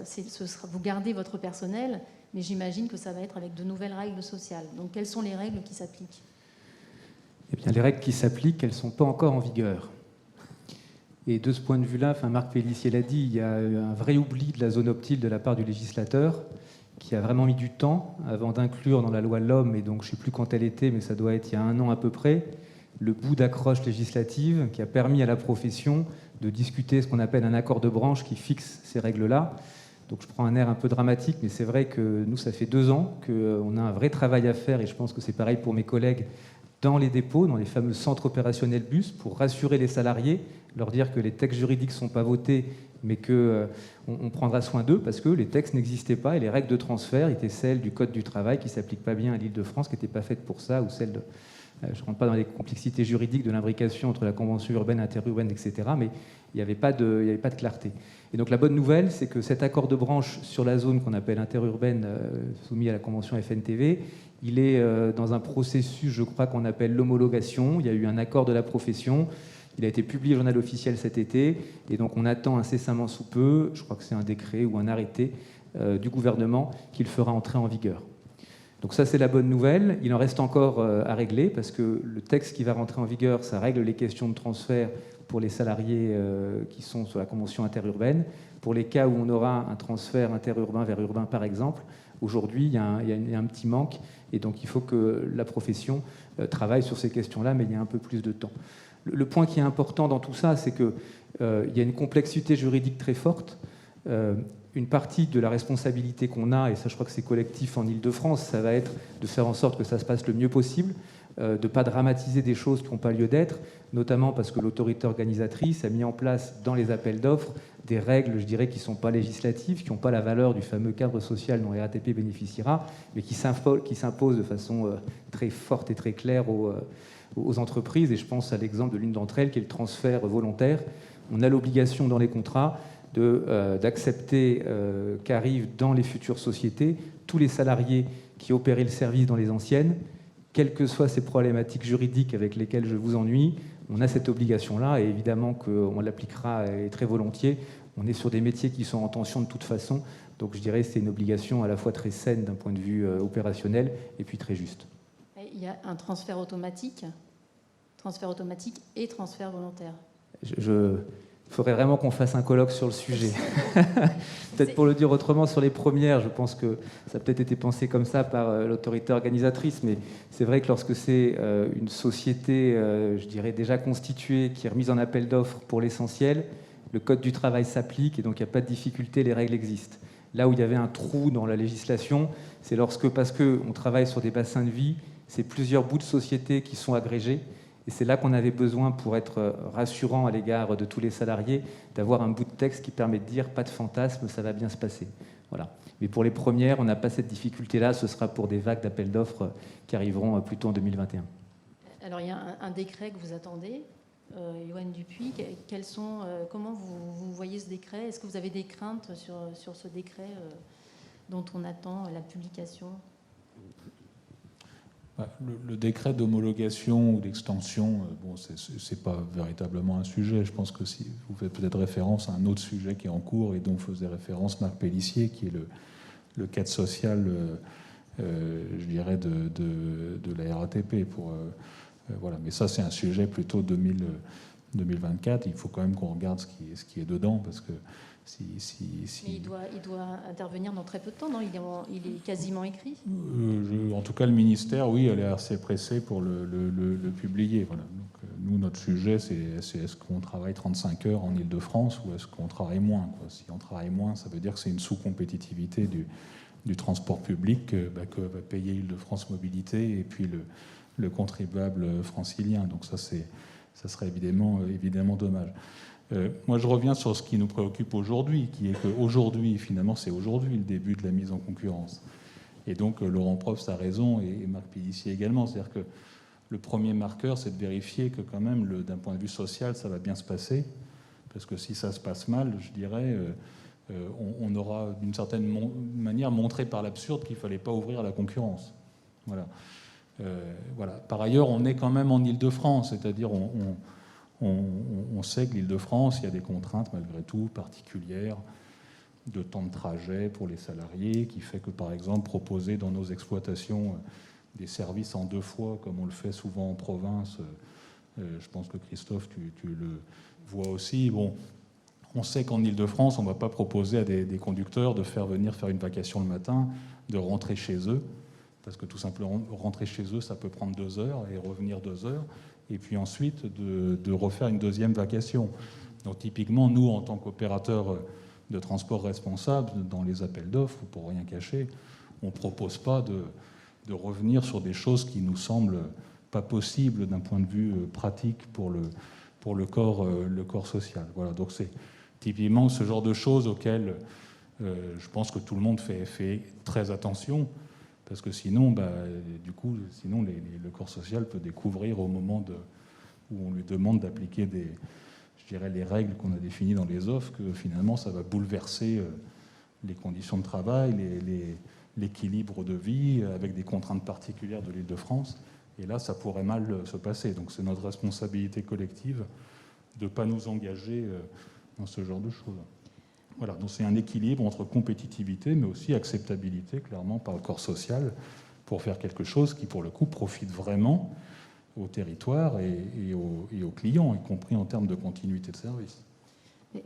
vous gardez votre personnel, mais j'imagine que ça va être avec de nouvelles règles sociales. Donc quelles sont les règles qui s'appliquent? Eh bien, les règles qui s'appliquent, elles ne sont pas encore en vigueur. Et de ce point de vue-là, Marc Pélissier l'a dit, il y a un vrai oubli de la zone optile de la part du législateur, qui a vraiment mis du temps avant d'inclure dans la loi l'homme, et donc je ne sais plus quand elle était, mais ça doit être il y a 1 an à peu près, le bout d'accroche législative qui a permis à la profession de discuter ce qu'on appelle un accord de branche qui fixe ces règles-là. Donc je prends un air un peu dramatique, mais c'est vrai que nous, ça fait 2 ans qu'on a un vrai travail à faire, et je pense que c'est pareil pour mes collègues, dans les dépôts, dans les fameux centres opérationnels bus, pour rassurer les salariés, leur dire que les textes juridiques ne sont pas votés, mais qu'on prendra soin d'eux, parce que les textes n'existaient pas, et les règles de transfert étaient celles du Code du travail, qui ne s'appliquent pas bien à l'Île-de-France, qui n'étaient pas faites pour ça, ou celles de... Je ne rentre pas dans les complexités juridiques de l'imbrication entre la convention urbaine, interurbaine, etc., mais il n'y avait pas de clarté. Et donc la bonne nouvelle, c'est que cet accord de branche sur la zone qu'on appelle interurbaine, soumis à la convention FNTV, il est dans un processus, je crois, qu'on appelle l'homologation. Il y a eu un accord de la profession. Il a été publié au journal officiel cet été. Et donc on attend incessamment sous peu, je crois que c'est un décret ou un arrêté du gouvernement qui le fera entrer en vigueur. Donc ça, c'est la bonne nouvelle. Il en reste encore à régler, parce que le texte qui va rentrer en vigueur, ça règle les questions de transfert pour les salariés qui sont sur la convention interurbaine. Pour les cas où on aura un transfert interurbain vers urbain, par exemple, aujourd'hui, il y a un petit manque, et donc il faut que la profession travaille sur ces questions-là, mais il y a un peu plus de temps. Le point qui est important dans tout ça, c'est qu'il y a une complexité juridique très forte. Une partie de la responsabilité qu'on a, et ça je crois que c'est collectif en Île-de-France, ça va être de faire en sorte que ça se passe le mieux possible, de ne pas dramatiser des choses qui n'ont pas lieu d'être, notamment parce que l'autorité organisatrice a mis en place dans les appels d'offres des règles, je dirais, qui ne sont pas législatives, qui n'ont pas la valeur du fameux cadre social dont la RATP bénéficiera, mais qui s'imposent de façon très forte et très claire aux entreprises. Et je pense à l'exemple de l'une d'entre elles, qui est le transfert volontaire. On a l'obligation dans les contrats d'accepter qu'arrivent dans les futures sociétés tous les salariés qui opéraient le service dans les anciennes, quelles que soient ces problématiques juridiques avec lesquelles je vous ennuie. On a cette obligation-là, et évidemment qu'on l'appliquera très volontiers. On est sur des métiers qui sont en tension de toute façon, donc je dirais que c'est une obligation à la fois très saine d'un point de vue opérationnel et puis très juste. Il y a un transfert automatique et transfert volontaire. Il faudrait vraiment qu'on fasse un colloque sur le sujet. Peut-être pour le dire autrement, sur les premières, je pense que ça a peut-être été pensé comme ça par l'autorité organisatrice, mais c'est vrai que lorsque c'est une société, je dirais, déjà constituée, qui est remise en appel d'offres pour l'essentiel, le Code du travail s'applique, et donc il n'y a pas de difficulté, les règles existent. Là où il y avait un trou dans la législation, c'est parce qu'on travaille sur des bassins de vie, c'est plusieurs bouts de société qui sont agrégés. Et c'est là qu'on avait besoin, pour être rassurant à l'égard de tous les salariés, d'avoir un bout de texte qui permet de dire « pas de fantasme, ça va bien se passer ». Voilà. Mais pour les premières, on n'a pas cette difficulté-là. Ce sera pour des vagues d'appels d'offres qui arriveront plutôt en 2021. Alors, il y a un décret que vous attendez, Yoann Dupuis. Comment vous voyez ce décret? Est-ce que vous avez des craintes sur ce décret dont on attend la publication? Le décret d'homologation ou d'extension, c'est pas véritablement un sujet. Je pense que si vous faites peut-être référence à un autre sujet qui est en cours et dont faisait référence Marc Pélissier, qui est le cadre social je dirais, de la RATP. Voilà. Mais ça, c'est un sujet plutôt 2024. Il faut quand même qu'on regarde ce qui est dedans, parce que Mais il doit intervenir dans très peu de temps, non? Il est quasiment écrit. En tout cas, le ministère, oui, elle est assez pressée pour le publier. Voilà. Donc, nous, notre sujet, c'est est-ce qu'on travaille 35 heures en Ile-de-France ou est-ce qu'on travaille moins, quoi. Si on travaille moins, ça veut dire que c'est une sous-compétitivité du transport public que va payer Ile-de-France Mobilité et puis le contribuable francilien. Donc ça serait évidemment dommage. Moi, je reviens sur ce qui nous préoccupe aujourd'hui, qui est qu'aujourd'hui, finalement, c'est aujourd'hui le début de la mise en concurrence. Et donc, Laurent Probst a raison, et Marc Pélissier également. C'est-à-dire que le premier marqueur, c'est de vérifier que quand même, d'un point de vue social, ça va bien se passer. Parce que si ça se passe mal, je dirais, on aura d'une certaine manière montré par l'absurde qu'il ne fallait pas ouvrir à la concurrence. Voilà. Voilà. Par ailleurs, on est quand même en Ile-de-France, c'est-à-dire on sait que l'Île-de-France, il y a des contraintes malgré tout particulières de temps de trajet pour les salariés, qui fait que, par exemple, proposer dans nos exploitations des services en 2 fois, comme on le fait souvent en province, je pense que Christophe, tu le vois aussi. Bon, on sait qu'en Île-de-France, on ne va pas proposer à des conducteurs de venir faire une vacation le matin, de rentrer chez eux, parce que tout simplement, rentrer chez eux, ça peut prendre 2 heures, et revenir 2 heures, et puis ensuite de refaire une deuxième vacation. Donc typiquement, nous, en tant qu'opérateurs de transport responsable, dans les appels d'offres, pour rien cacher, on ne propose pas de revenir sur des choses qui nous semblent pas possibles d'un point de vue pratique pour le corps social. Voilà, donc c'est typiquement ce genre de choses auxquelles je pense que tout le monde fait très attention, parce que sinon, le corps social peut découvrir au moment où on lui demande d'appliquer les règles qu'on a définies dans les offres, que finalement ça va bouleverser les conditions de travail, l'équilibre de vie, avec des contraintes particulières de l'Île-de-France. Et là, ça pourrait mal se passer. Donc c'est notre responsabilité collective de ne pas nous engager dans ce genre de choses. Voilà, donc c'est un équilibre entre compétitivité, mais aussi acceptabilité, clairement, par le corps social, pour faire quelque chose qui, pour le coup, profite vraiment au territoire et aux clients, y compris en termes de continuité de service.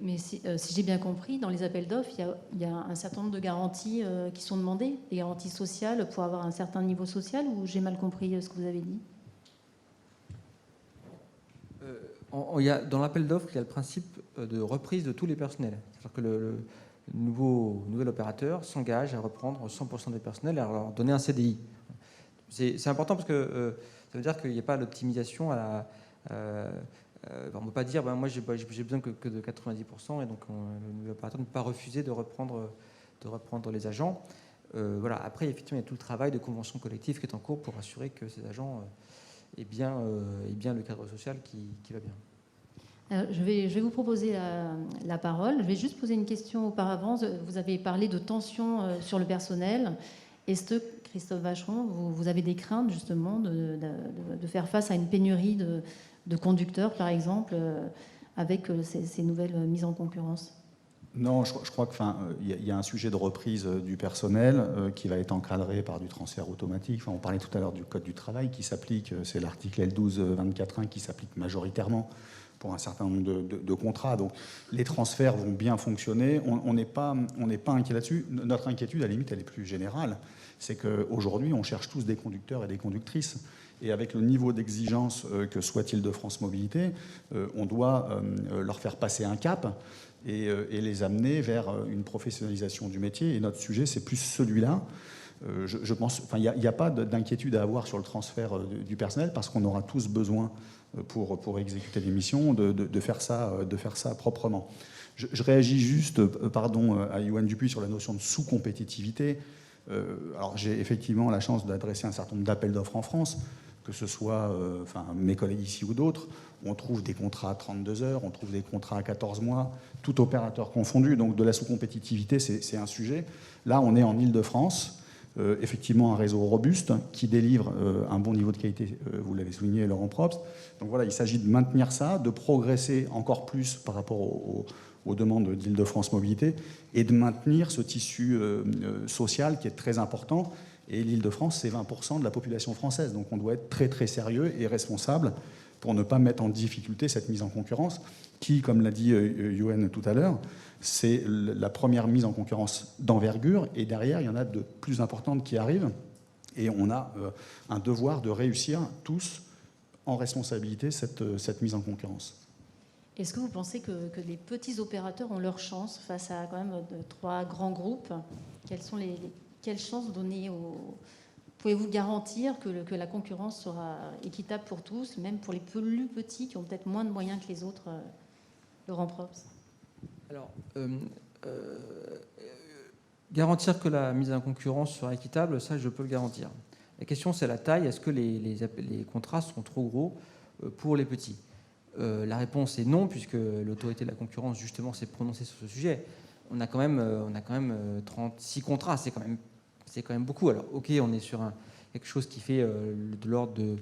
Mais si j'ai bien compris, dans les appels d'offres, il y a un certain nombre de garanties qui sont demandées, des garanties sociales pour avoir un certain niveau social, ou j'ai mal compris ce que vous avez dit? Dans l'appel d'offres, il y a le principe de reprise de tous les personnels. C'est-à-dire que le nouvel opérateur s'engage à reprendre 100% des personnels et à leur donner un CDI. C'est important parce que ça veut dire qu'il n'y a pas d'optimisation à on ne peut pas dire moi j'ai besoin que de 90%, et donc le nouvel opérateur ne peut pas refuser de reprendre les agents. Voilà. Après, effectivement, il y a tout le travail de convention collective qui est en cours pour assurer que ces agents aient bien le cadre social qui va bien. Alors, je vais vous proposer la parole. Je vais juste poser une question auparavant. Vous avez parlé de tensions sur le personnel. Est-ce que, Christophe Vacheron, vous avez des craintes justement de faire face à une pénurie de conducteurs, par exemple, avec ces nouvelles mises en concurrence? Non, je crois qu'il y a un sujet de reprise du personnel qui va être encadré par du transfert automatique. On parlait tout à l'heure du Code du travail qui s'applique, c'est l'article L12-24.1 qui s'applique majoritairement pour un certain nombre de contrats. Donc les transferts vont bien fonctionner. On n'est pas inquiet là-dessus. Notre inquiétude, à la limite, elle est plus générale. C'est qu'aujourd'hui, on cherche tous des conducteurs et des conductrices. Et avec le niveau d'exigence que soit Île-de-France Mobilité, on doit leur faire passer un cap et les amener vers une professionnalisation du métier. Et notre sujet, c'est plus celui-là. Je pense, il n'y a pas d'inquiétude à avoir sur le transfert du personnel, parce qu'on aura tous besoin pour exécuter les missions de faire ça proprement. Je réagis juste, à Yoann Dupuis sur la notion de sous-compétitivité. Alors j'ai effectivement la chance d'adresser un certain nombre d'appels d'offres en France, que ce soit mes collègues ici ou d'autres. On trouve des contrats à 32 heures, on trouve des contrats à 14 mois, tout opérateur confondu. Donc de la sous-compétitivité, c'est un sujet. Là, on est en Île-de-France. Effectivement un réseau robuste qui délivre un bon niveau de qualité, vous l'avez souligné, Laurent Probst. Donc voilà, il s'agit de maintenir ça, de progresser encore plus par rapport aux demandes d'Île-de-France Mobilité, et de maintenir ce tissu social qui est très important Et l'Île-de-France, c'est 20% de la population française. Donc on doit être très très sérieux et responsable pour ne pas mettre en difficulté cette mise en concurrence qui, comme l'a dit Yoann tout à l'heure, c'est la première mise en concurrence d'envergure. Et derrière, il y en a de plus importantes qui arrivent. Et on a un devoir de réussir tous en responsabilité cette mise en concurrence. Est-ce que vous pensez que les petits opérateurs ont leur chance face à quand même 3 grands groupes? Quelles chances donner aux... Pouvez-vous garantir que la concurrence sera équitable pour tous, même pour les plus petits qui ont peut-être moins de moyens que les autres, Laurent Probst? Alors, garantir que la mise en concurrence sera équitable, ça je peux le garantir. La question c'est la taille. Est-ce que les contrats sont trop gros pour les petits? La réponse est non, puisque l'autorité de la concurrence justement s'est prononcée sur ce sujet. On a quand même 36 contrats, c'est quand même beaucoup. Alors ok, on est sur quelque chose qui fait de l'ordre de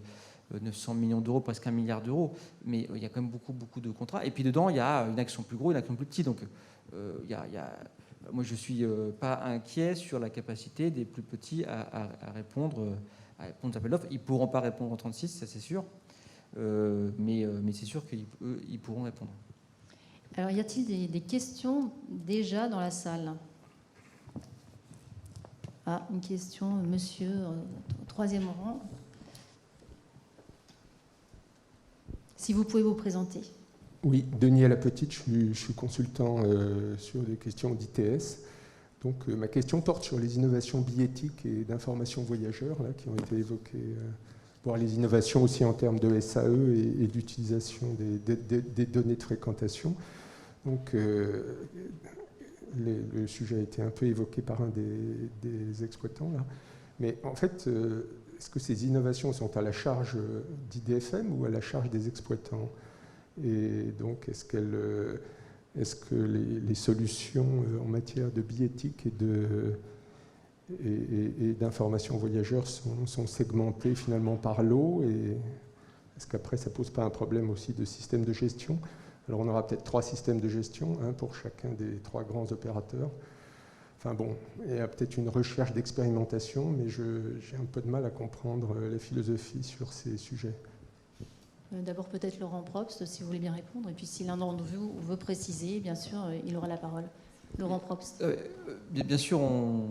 900 millions d'euros, presque 1 milliard d'euros, mais il y a quand même beaucoup de contrats. Et puis dedans, il y a une action plus grosse, une action plus petite. Donc moi je ne suis pas inquiet sur la capacité des plus petits à répondre aux appels d'offres. Ils ne pourront pas répondre en 36, ça c'est sûr, mais c'est sûr qu'ils pourront répondre. Alors, y a-t-il des questions déjà dans la salle? Ah, une question, monsieur, au 3e rang. Si vous pouvez vous présenter. Oui, Denis Alapetite, je suis consultant sur des questions d'ITS. Donc, ma question porte sur les innovations billettiques et d'information voyageurs là, qui ont été évoquées, voire les innovations aussi en termes de SAE et d'utilisation des données de fréquentation. Donc, le sujet a été un peu évoqué par un des exploitants. Là. Mais en fait, est-ce que ces innovations sont à la charge d'IDFM ou à la charge des exploitants? Et donc, est-ce que les solutions en matière de billettique et d'information voyageurs sont segmentées finalement par lot? Et est-ce qu'après, ça ne pose pas un problème aussi de système de gestion? Alors, on aura peut-être 3 systèmes de gestion, un pour chacun des 3 grands opérateurs. Enfin bon, il y a peut-être une recherche d'expérimentation, mais j'ai un peu de mal à comprendre la philosophie sur ces sujets. D'abord peut-être Laurent Probst, si vous voulez bien répondre, et puis si l'un d'entre vous veut préciser, bien sûr, il aura la parole. Laurent Probst. Bien sûr, on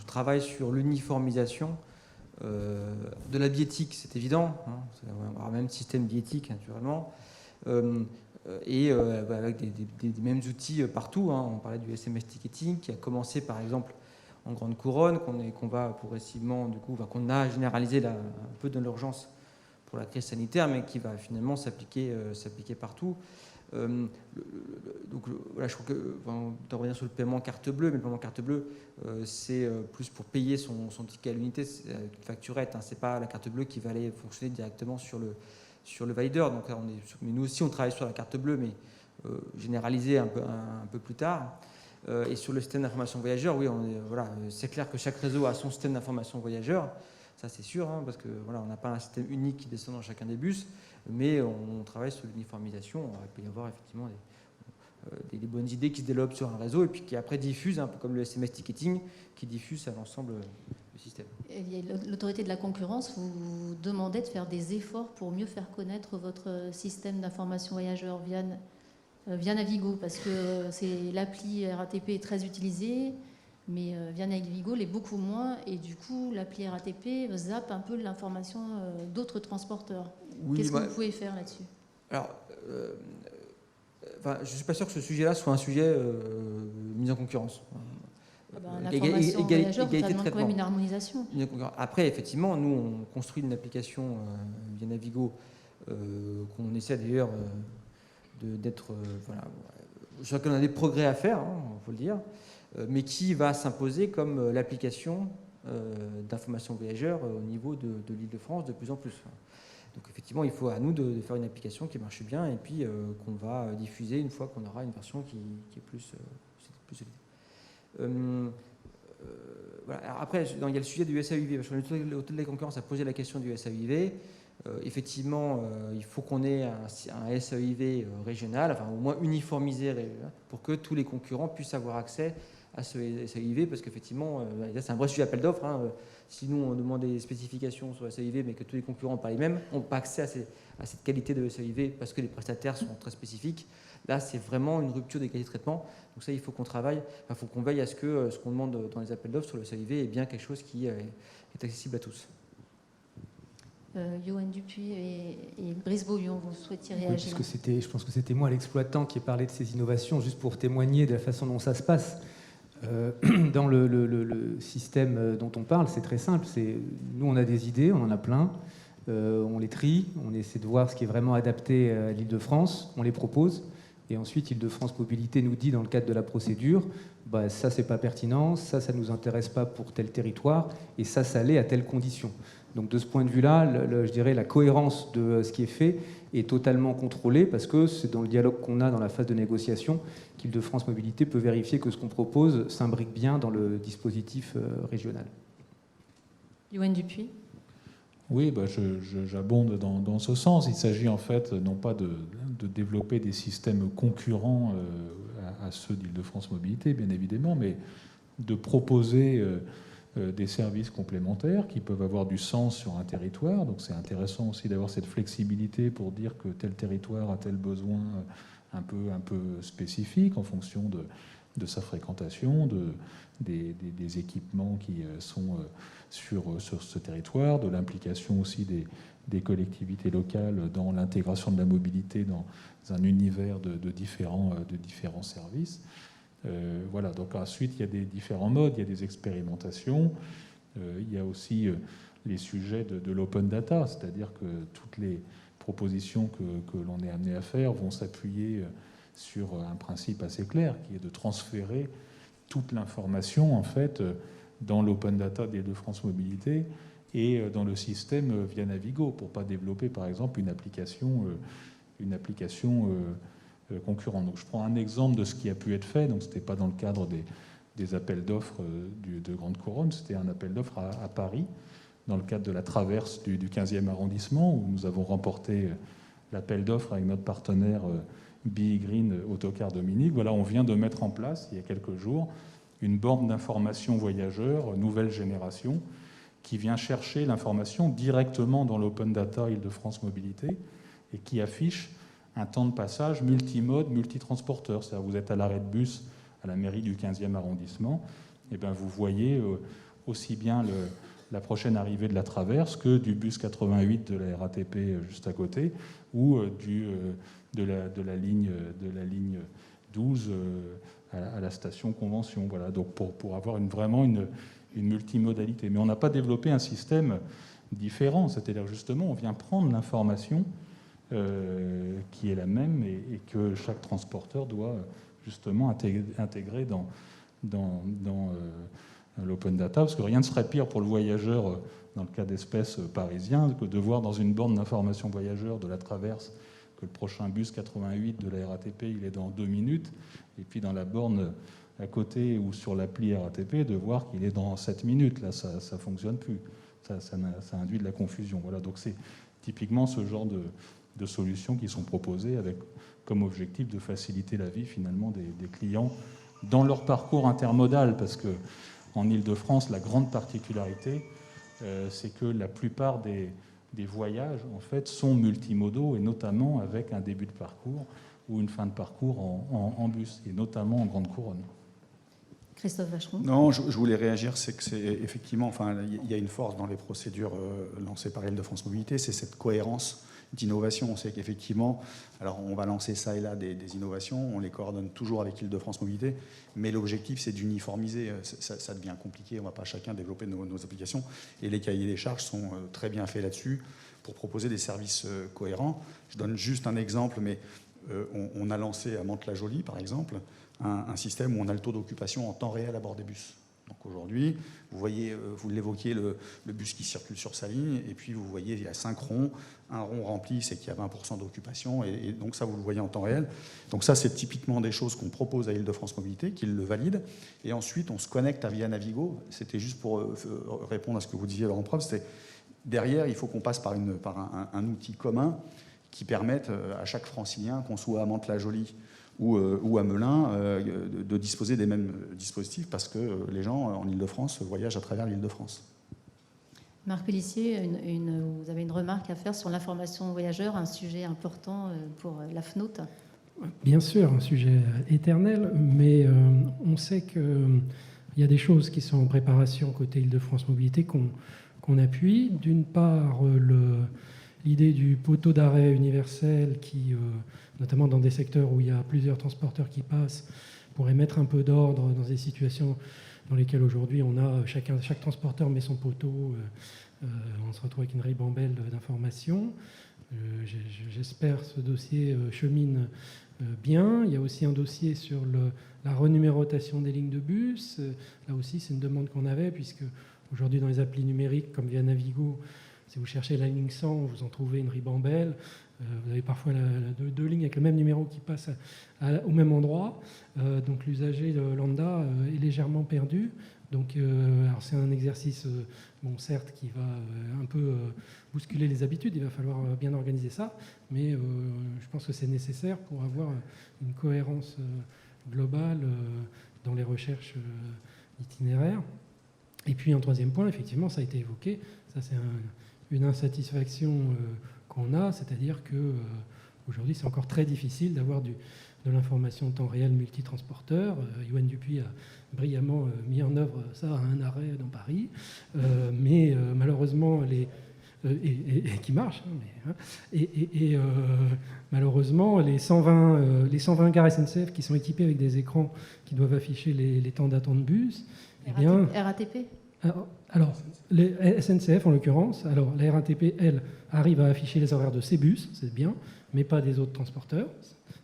travaille sur l'uniformisation de la billettique, c'est évident. On va avoir le même système billettique, naturellement. Et avec des mêmes outils partout. On parlait du SMS ticketing qui a commencé par exemple en Grande Couronne, qu'on va progressivement, du coup, qu'on a généralisé là, un peu dans l'urgence pour la crise sanitaire, mais qui va finalement s'appliquer partout. Donc voilà, je crois que on doit revenir sur le paiement carte bleue, mais le paiement carte bleue, c'est plus pour payer son ticket à l'unité, c'est une facturette. C'est pas la carte bleue qui va aller fonctionner directement sur le valideur. Donc là, mais nous aussi on travaille sur la carte bleue, mais généralisée un peu plus tard. Et sur le système d'information voyageur, oui, c'est clair que chaque réseau a son système d'information voyageur. Ça, c'est sûr, parce que voilà, on n'a pas un système unique qui descend dans chacun des bus, mais on travaille sur l'uniformisation. Il peut y avoir effectivement des bonnes idées qui se développent sur un réseau et puis qui après diffusent, un peu comme le SMS ticketing, qui diffuse à l'ensemble du système. L'autorité de la concurrence vous demandait de faire des efforts pour mieux faire connaître votre système d'information voyageur via Navigo, parce que l'appli RATP est très utilisée. Mais via Navigo l'est beaucoup moins, et du coup, l'appli RATP zappe un peu l'information d'autres transporteurs. Oui, qu'est-ce que vous pouvez faire là-dessus? Alors, je ne suis pas sûr que ce sujet-là soit un sujet mis en concurrence. L'information voyageur, ça demande quand même une harmonisation. Après, effectivement, nous, on construit une application via Navigo qu'on essaie d'ailleurs d'être... je crois qu'on a des progrès à faire, il faut le dire, mais qui va s'imposer comme l'application d'information voyageur au niveau de l'Île-de-France de plus en plus. Donc effectivement, il faut à nous de faire une application qui marche bien et puis qu'on va diffuser une fois qu'on aura une version qui est plus solide. Voilà. Alors après, il y a le sujet du SAUV. L'autorité de la concurrence a posé la question du SAUV. Effectivement, il faut qu'on ait un SAUV régional, enfin au moins uniformisé, pour que tous les concurrents puissent avoir accès à ce SAIV, parce qu'effectivement, là, c'est un vrai sujet d'appel d'offres. Hein. Si nous, on demande des spécifications sur le SAIV, mais que tous les concurrents n'ont pas les mêmes, n'ont pas accès à cette qualité de SAIV parce que les prestataires sont très spécifiques. Là, c'est vraiment une rupture des qualités de traitement. Donc ça, il faut qu'on travaille, il faut qu'on veille à ce que ce qu'on demande dans les appels d'offres sur le SAIV est bien quelque chose qui est accessible à tous. Yoann Dupuis et Brice Beaulion, vous souhaitiez réagir? Oui, je pense que c'était moi, l'exploitant, qui ai parlé de ces innovations, juste pour témoigner de la façon dont ça se passe. Dans le système dont on parle, c'est très simple. Nous, on a des idées, on en a plein. On les trie, on essaie de voir ce qui est vraiment adapté à l'Île-de-France, on les propose. Et ensuite, Île-de-France Mobilité nous dit, dans le cadre de la procédure, ça, c'est pas pertinent, ça ne nous intéresse pas pour tel territoire, et ça l'est à telle condition. Donc de ce point de vue-là, je dirais la cohérence de ce qui est fait est totalement contrôlée, parce que c'est dans le dialogue qu'on a dans la phase de négociation qu'Île-de-France Mobilité peut vérifier que ce qu'on propose s'imbrique bien dans le dispositif régional. Yoann Dupuis. Oui, j'abonde dans ce sens. Il s'agit en fait non pas de développer des systèmes concurrents à ceux d'Île-de-France Mobilité, bien évidemment, mais de proposer des services complémentaires qui peuvent avoir du sens sur un territoire. Donc c'est intéressant aussi d'avoir cette flexibilité pour dire que tel territoire a tel besoin un peu spécifique en fonction de sa fréquentation, des équipements qui sont sur ce territoire, de l'implication aussi des collectivités locales dans l'intégration de la mobilité dans un univers de différents services. Voilà, donc ensuite il y a des différents modes, il y a des expérimentations, il y a aussi les sujets de l'open data, c'est-à-dire que toutes les propositions que l'on est amené à faire vont s'appuyer sur un principe assez clair qui est de transférer toute l'information en fait dans l'open data d'Île-de-France Mobilité et dans le système via Navigo pour pas développer par exemple une application concurrente. Donc je prends un exemple de ce qui a pu être fait. Donc c'était pas dans le cadre des appels d'offres de Grande Couronne, c'était un appel d'offres à Paris dans le cadre de la traverse du 15e arrondissement où nous avons remporté l'appel d'offres avec notre partenaire BE Green Autocar Dominique. Voilà, on vient de mettre en place il y a quelques jours une borne d'information voyageurs nouvelle génération qui vient chercher l'information directement dans l'open data Île-de-France Mobilité et qui affiche un temps de passage multimode, multitransporteur. C'est-à-dire vous êtes à l'arrêt de bus à la mairie du 15e arrondissement, et bien vous voyez aussi bien la prochaine arrivée de la traverse que du bus 88 de la RATP juste à côté ou de la ligne 12 à la station Convention. Voilà, donc pour avoir vraiment une multimodalité. Mais on n'a pas développé un système différent, c'est-à-dire justement on vient prendre l'information qui est la même et que chaque transporteur doit justement intégrer dans l'open data, parce que rien ne serait pire pour le voyageur dans le cas d'espèces parisien que de voir dans une borne d'information voyageur de la traverse que le prochain bus 88 de la RATP il est dans 2 minutes, et puis dans la borne à côté ou sur l'appli RATP de voir qu'il est dans 7 minutes. Là, ça ne fonctionne plus. Ça induit de la confusion. Voilà, donc c'est typiquement ce genre de solutions qui sont proposées avec comme objectif de faciliter la vie finalement des clients dans leur parcours intermodal, parce que en Île-de-France, la grande particularité, c'est que la plupart des voyages en fait sont multimodaux, et notamment avec un début de parcours ou une fin de parcours en bus, et notamment en Grande Couronne. Christophe Vacheron. Non, je voulais réagir, c'est que c'est effectivement, enfin, il y a une force dans les procédures lancées par Île-de-France Mobilité, c'est cette cohérence d'innovation. On sait qu'effectivement, alors on va lancer ça et là des innovations, on les coordonne toujours avec Île-de-France Mobilité, mais l'objectif c'est d'uniformiser. Ça devient compliqué, on ne va pas chacun développer nos applications, et les cahiers des charges sont très bien faits là-dessus pour proposer des services cohérents. Je donne juste un exemple, mais on a lancé à Mantes-la-Jolie, par exemple, un système où on a le taux d'occupation en temps réel à bord des bus. Donc aujourd'hui, vous voyez, vous l'évoquiez, le bus qui circule sur sa ligne, et puis vous voyez, il y a 5 ronds. Un rond rempli, c'est qu'il y a 20% d'occupation, et donc ça, vous le voyez en temps réel. Donc ça, c'est typiquement des choses qu'on propose à Île-de-France Mobilité, qu'ils le valident. Et ensuite, on se connecte à via Navigo. C'était juste pour répondre à ce que vous disiez, Laurent Prof. Derrière, il faut qu'on passe par un outil commun qui permette à chaque francilien, qu'on soit à Mantes-la-Jolie ou à Melun de disposer des mêmes dispositifs parce que les gens en Île-de-France voyagent à travers l'Île-de-France. Marc Pellissier, vous avez une remarque à faire sur l'information voyageur, un sujet important pour la FNOT. Bien sûr, un sujet éternel, mais on sait qu'il y a des choses qui sont en préparation côté Île-de-France Mobilité qu'on appuie. D'une part, l'idée du poteau d'arrêt universel qui, notamment dans des secteurs où il y a plusieurs transporteurs qui passent, pourrait mettre un peu d'ordre dans des situations dans lesquelles aujourd'hui chaque transporteur met son poteau, on se retrouve avec une ribambelle d'informations. J'espère que ce dossier chemine bien. Il y a aussi un dossier sur la renumérotation des lignes de bus. Là aussi, c'est une demande qu'on avait, puisque aujourd'hui, dans les applis numériques, comme via Navigo, si vous cherchez la ligne 100, vous en trouvez une ribambelle. Vous avez parfois deux lignes avec le même numéro qui passent au même endroit. Donc l'usager lambda est légèrement perdu. Donc, alors c'est un exercice, certes, qui va un peu bousculer les habitudes. Il va falloir bien organiser ça, mais je pense que c'est nécessaire pour avoir une cohérence globale dans les recherches itinéraires. Et puis un troisième point, effectivement, ça a été évoqué. Ça, c'est une insatisfaction qu'on a, c'est-à-dire que aujourd'hui, c'est encore très difficile d'avoir de l'information en temps réel multitransporteur. Yoann Dupuis a brillamment mis en œuvre ça à un arrêt dans Paris, mais malheureusement, et qui marche, malheureusement, les 120 gares SNCF qui sont équipées avec des écrans qui doivent afficher les temps d'attente de bus, RATP. Alors, les SNCF en l'occurrence, alors la RATP, elle, arrive à afficher les horaires de ses bus, c'est bien, mais pas des autres transporteurs.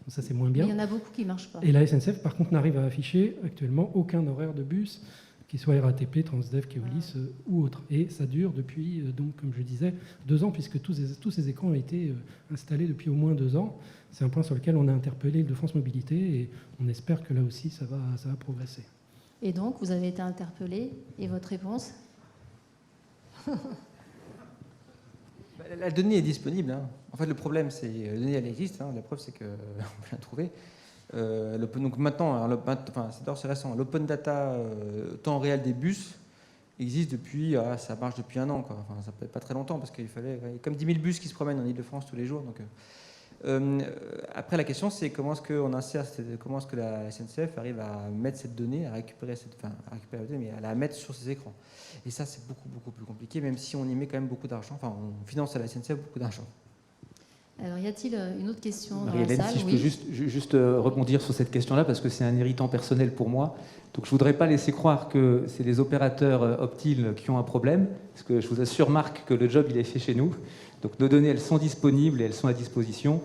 Ça, c'est moins bien. Mais il y en a beaucoup qui ne marchent pas. Et la SNCF, par contre, n'arrive à afficher actuellement aucun horaire de bus, qu'il soit RATP, Transdev, Keolis ou autre. Et ça dure depuis, donc, comme je disais, 2 ans, puisque tous ces écrans ont été installés depuis au moins 2 ans. C'est un point sur lequel on a interpellé Île-de-France Mobilité et on espère que là aussi, ça va progresser. Et donc, vous avez été interpellé, et votre réponse ? La donnée est disponible. Hein. En fait, le problème, c'est que la donnée, elle existe. Hein. La preuve, c'est qu'on peut la trouver. Donc maintenant, c'est récent. L'open data temps réel des bus existe depuis, ça marche depuis 1 an. Quoi. Enfin, ça peut être pas très longtemps, parce qu'il fallait comme 10 000 bus qui se promènent en Ile-de-France tous les jours. Donc, après, la question, c'est comment est-ce que la SNCF arrive à mettre cette donnée, à récupérer la donnée, mais à la mettre sur ses écrans. Et ça, c'est beaucoup, beaucoup plus compliqué, même si on y met quand même beaucoup d'argent. Enfin, on finance à la SNCF beaucoup d'argent. Alors, y a-t-il une autre question dans Marie-Hélène, la salle? si je peux juste rebondir sur cette question-là, parce que c'est un irritant personnel pour moi. Donc, je ne voudrais pas laisser croire que c'est les opérateurs Optile qui ont un problème, parce que je vous assure, Marc, que le job, il est fait chez nous. Donc, nos données, elles sont disponibles et elles sont à disposition.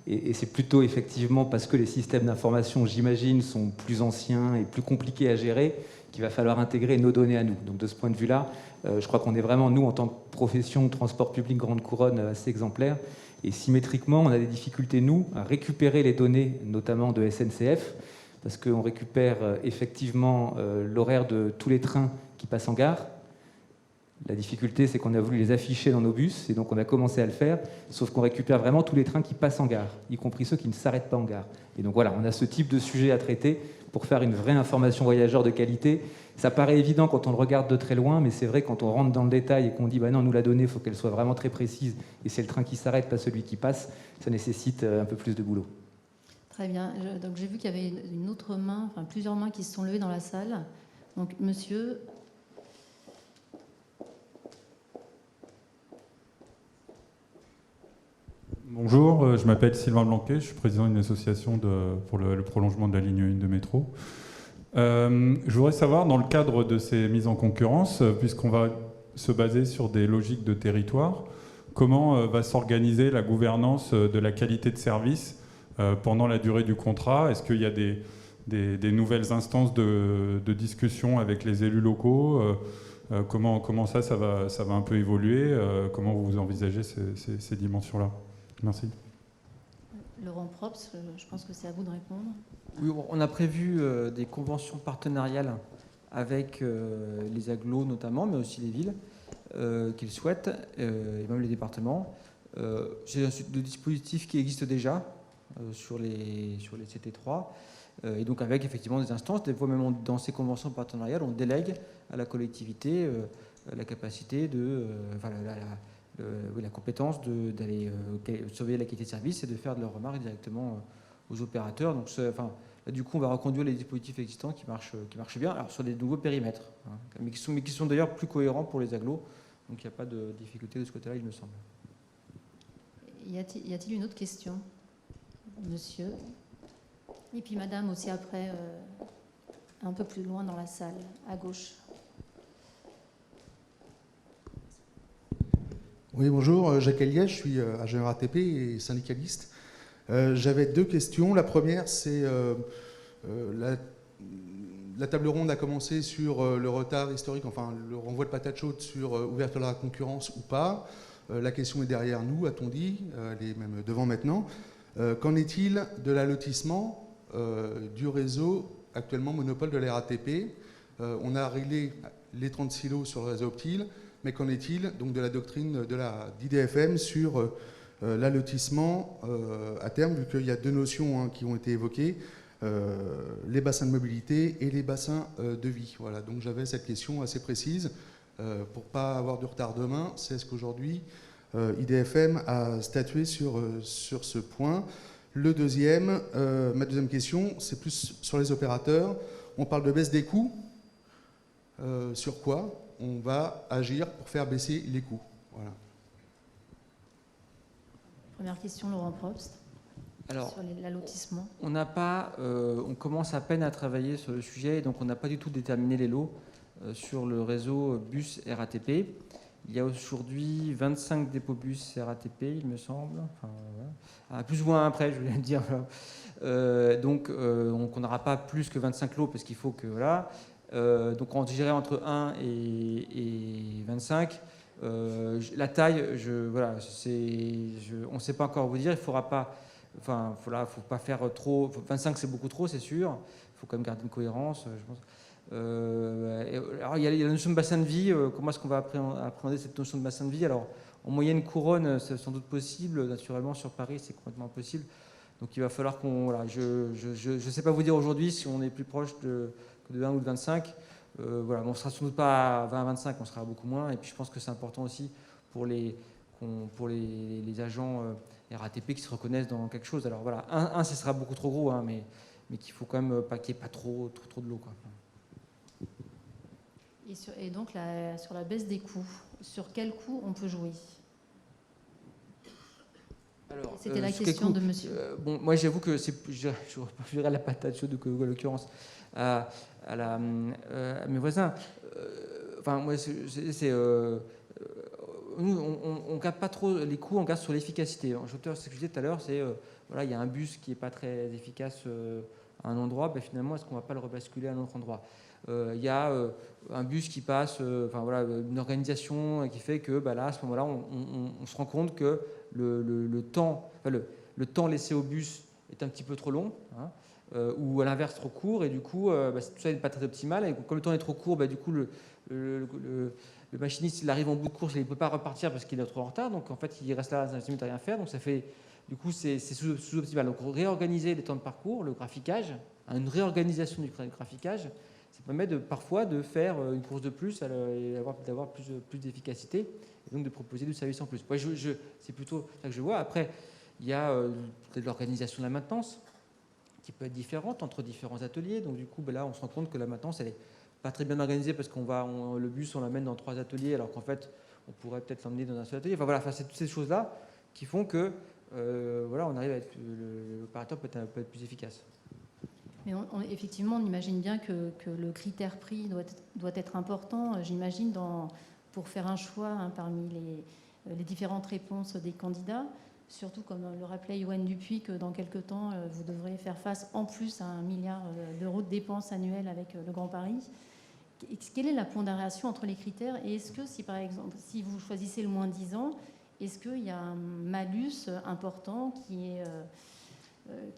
Et c'est plutôt effectivement parce que les systèmes d'information, j'imagine, sont plus anciens et plus compliqués à gérer qu'il va falloir intégrer nos données à nous. Donc de ce point de vue-là, je crois qu'on est vraiment, nous, en tant que profession de transport public Grande Couronne, assez exemplaires. Et symétriquement, on a des difficultés, nous, à récupérer les données, notamment de SNCF, parce qu'on récupère effectivement l'horaire de tous les trains qui passent en gare. La difficulté, c'est qu'on a voulu les afficher dans nos bus, et donc on a commencé à le faire, sauf qu'on récupère vraiment tous les trains qui passent en gare, y compris ceux qui ne s'arrêtent pas en gare. Et donc voilà, on a ce type de sujet à traiter pour faire une vraie information voyageur de qualité. Ça paraît évident quand on le regarde de très loin, mais c'est vrai quand on rentre dans le détail et qu'on dit non, nous la donnée, il faut qu'elle soit vraiment très précise, et c'est le train qui s'arrête, pas celui qui passe, ça nécessite un peu plus de boulot. Très bien. Donc j'ai vu qu'il y avait une autre main, enfin plusieurs mains qui se sont levées dans la salle. Donc monsieur... Bonjour, je m'appelle Sylvain Blanquet, je suis président d'une association pour le prolongement de la ligne 1 de métro. Je voudrais savoir, dans le cadre de ces mises en concurrence, puisqu'on va se baser sur des logiques de territoire, comment va s'organiser la gouvernance de la qualité de service pendant la durée du contrat? Est-ce qu'il y a des nouvelles instances de discussion avec les élus locaux? Comment ça va un peu évoluer? Comment vous envisagez ces dimensions-là? Merci. Laurent Props, je pense que c'est à vous de répondre. Oui, on a prévu des conventions partenariales avec les agglos notamment, mais aussi les villes qu'ils souhaitent, et même les départements. C'est un dispositif qui existe déjà. sur les CT3. Et donc avec effectivement des instances, des fois même dans ces conventions partenariales, on délègue à la collectivité la capacité la compétence d'aller surveiller la qualité de service et de faire de leurs remarques directement aux opérateurs. Donc là, du coup, on va reconduire les dispositifs existants qui marchent bien, alors sur des nouveaux périmètres, hein, mais qui sont d'ailleurs plus cohérents pour les agglos. Donc il n'y a pas de difficulté de ce côté-là, il me semble. Y a-t-il une autre question, monsieur? Et puis madame aussi après, un peu plus loin dans la salle, à gauche. Oui, bonjour, Jacques Eliès, je suis ingénieur ATP et syndicaliste. J'avais deux questions. La première, c'est la table ronde a commencé sur le retard historique, enfin le renvoi de patate chaude sur ouverture à la concurrence ou pas. La question est derrière nous, a-t-on dit, elle est même devant maintenant. Qu'en est-il de l'allotissement du réseau actuellement monopole de la RATP? On a réglé les 30 silos sur le réseau Optile, mais qu'en est-il donc de la doctrine de d'IDFM sur l'allotissement à terme, vu qu'il y a deux notions qui ont été évoquées, les bassins de mobilité et les bassins de vie. Voilà, donc j'avais cette question assez précise pour ne pas avoir de retard demain. C'est est-ce qu'aujourd'hui IDFM a statué sur ce point? Ma deuxième question, c'est plus sur les opérateurs. On parle de baisse des coûts. Sur quoi on va agir pour faire baisser les coûts? Voilà. Première question, Laurent Probst. Alors, sur l'allotissement. On commence à peine à travailler sur le sujet, donc on n'a pas du tout déterminé les lots sur le réseau bus RATP. Il y a aujourd'hui 25 dépôts bus RATP, il me semble. Enfin, voilà. Plus ou moins après, je voulais dire. Donc on n'aura pas plus que 25 lots parce qu'il faut que... Voilà. Donc on dirait entre 1 et 25. La taille, on ne sait pas encore vous dire. Il ne faudra pas... Enfin, faut pas faire trop... 25, c'est beaucoup trop, c'est sûr. Il faut quand même garder une cohérence, je pense. Alors, il y a la notion de bassin de vie. Comment est-ce qu'on va appréhender cette notion de bassin de vie? Alors, en moyenne couronne, c'est sans doute possible. Naturellement, sur Paris, c'est complètement impossible. Donc, il va falloir qu'on... Voilà, je ne sais pas vous dire aujourd'hui si on est plus proche de 1 ou de 25. Voilà, on ne sera sans doute pas à 20 à 25, on sera beaucoup moins. Et puis, je pense que c'est important aussi pour les agents RATP qui se reconnaissent dans quelque chose. Alors, voilà, un ce sera beaucoup trop gros, mais qu'il faut quand même pas qu'il n'y ait pas trop de l'eau, quoi. Et donc, sur la baisse des coûts, sur quel coût on peut jouer? C'était la question de monsieur. Bon, moi, j'avoue que je dirais la patate chaude, en l'occurrence, à mes voisins. Enfin, moi, nous, on ne garde pas trop les coûts, on garde sur l'efficacité. Ce que je disais tout à l'heure, c'est voilà, il y a un bus qui n'est pas très efficace à un endroit, ben, finalement, est-ce qu'on ne va pas le rebasculer à un autre endroit? Il y a un bus qui passe, enfin voilà, une organisation qui fait que là, à ce moment-là, on se rend compte que le temps laissé au bus est un petit peu trop long, hein, ou à l'inverse trop court, et du coup, tout ça n'est pas très optimal. Et comme le temps est trop court, du coup, le machiniste, il arrive en bout de course et il ne peut pas repartir parce qu'il est trop en retard. Donc en fait, il reste là 5 minutes à rien faire. Donc ça fait, du coup, c'est sous-optimal. Donc réorganiser les temps de parcours, le graphiquage, une réorganisation du graphiquage, ça permet parfois de faire une course de plus et d'avoir plus d'efficacité et donc de proposer du service en plus. Moi, c'est plutôt ça que je vois. Après, il y a peut-être l'organisation de la maintenance qui peut être différente entre différents ateliers. Donc du coup, là, on se rend compte que la maintenance, elle n'est pas très bien organisée parce le bus, on l'amène dans 3 ateliers alors qu'en fait, on pourrait peut-être l'emmener dans un seul atelier. Enfin voilà, c'est toutes ces choses-là qui font que on arrive à être, l'opérateur peut être plus efficace. Mais effectivement, on imagine bien que le critère prix doit être important, j'imagine, pour faire un choix parmi les différentes réponses des candidats. Surtout, comme le rappelait Yoann Dupuis, que dans quelques temps, vous devrez faire face en plus à 1 milliard d'euros de dépenses annuelles avec le Grand Paris. Quelle est la pondération entre les critères? Et est-ce que, si par exemple, si vous choisissez le moins 10 ans, est-ce qu'il y a un malus important qui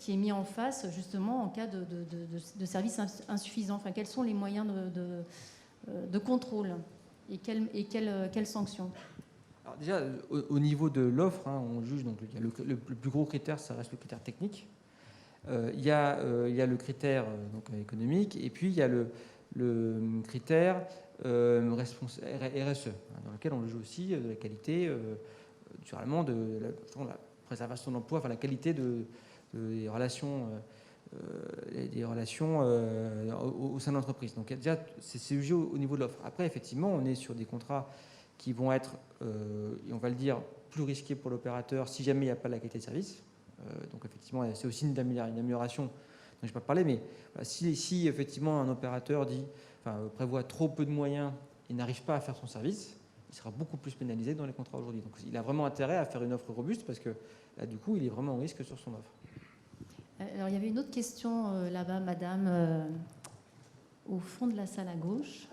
est mis en face justement en cas de service insuffisant? Enfin, quels sont les moyens de contrôle et quelles sanctions? Alors, déjà, au niveau de l'offre, hein, on juge, donc il y a le plus gros critère, ça reste le critère technique. Il y a le critère donc, économique, et puis il y a le critère RSE, hein, dans lequel on juge aussi de la qualité, naturellement, de la préservation de l'emploi, enfin la qualité des relations, au sein de l'entreprise. Donc déjà, c'est jugé au niveau de l'offre. Après, effectivement, on est sur des contrats qui vont être, on va le dire, plus risqués pour l'opérateur si jamais il n'y a pas la qualité de service. Donc effectivement, c'est aussi une amélioration dont je n'ai pas parlé, mais voilà, si effectivement un opérateur prévoit trop peu de moyens et n'arrive pas à faire son service, il sera beaucoup plus pénalisé dans les contrats aujourd'hui. Donc il a vraiment intérêt à faire une offre robuste parce que là, du coup, il est vraiment en risque sur son offre. Alors il y avait une autre question là-bas, madame, au fond de la salle à gauche.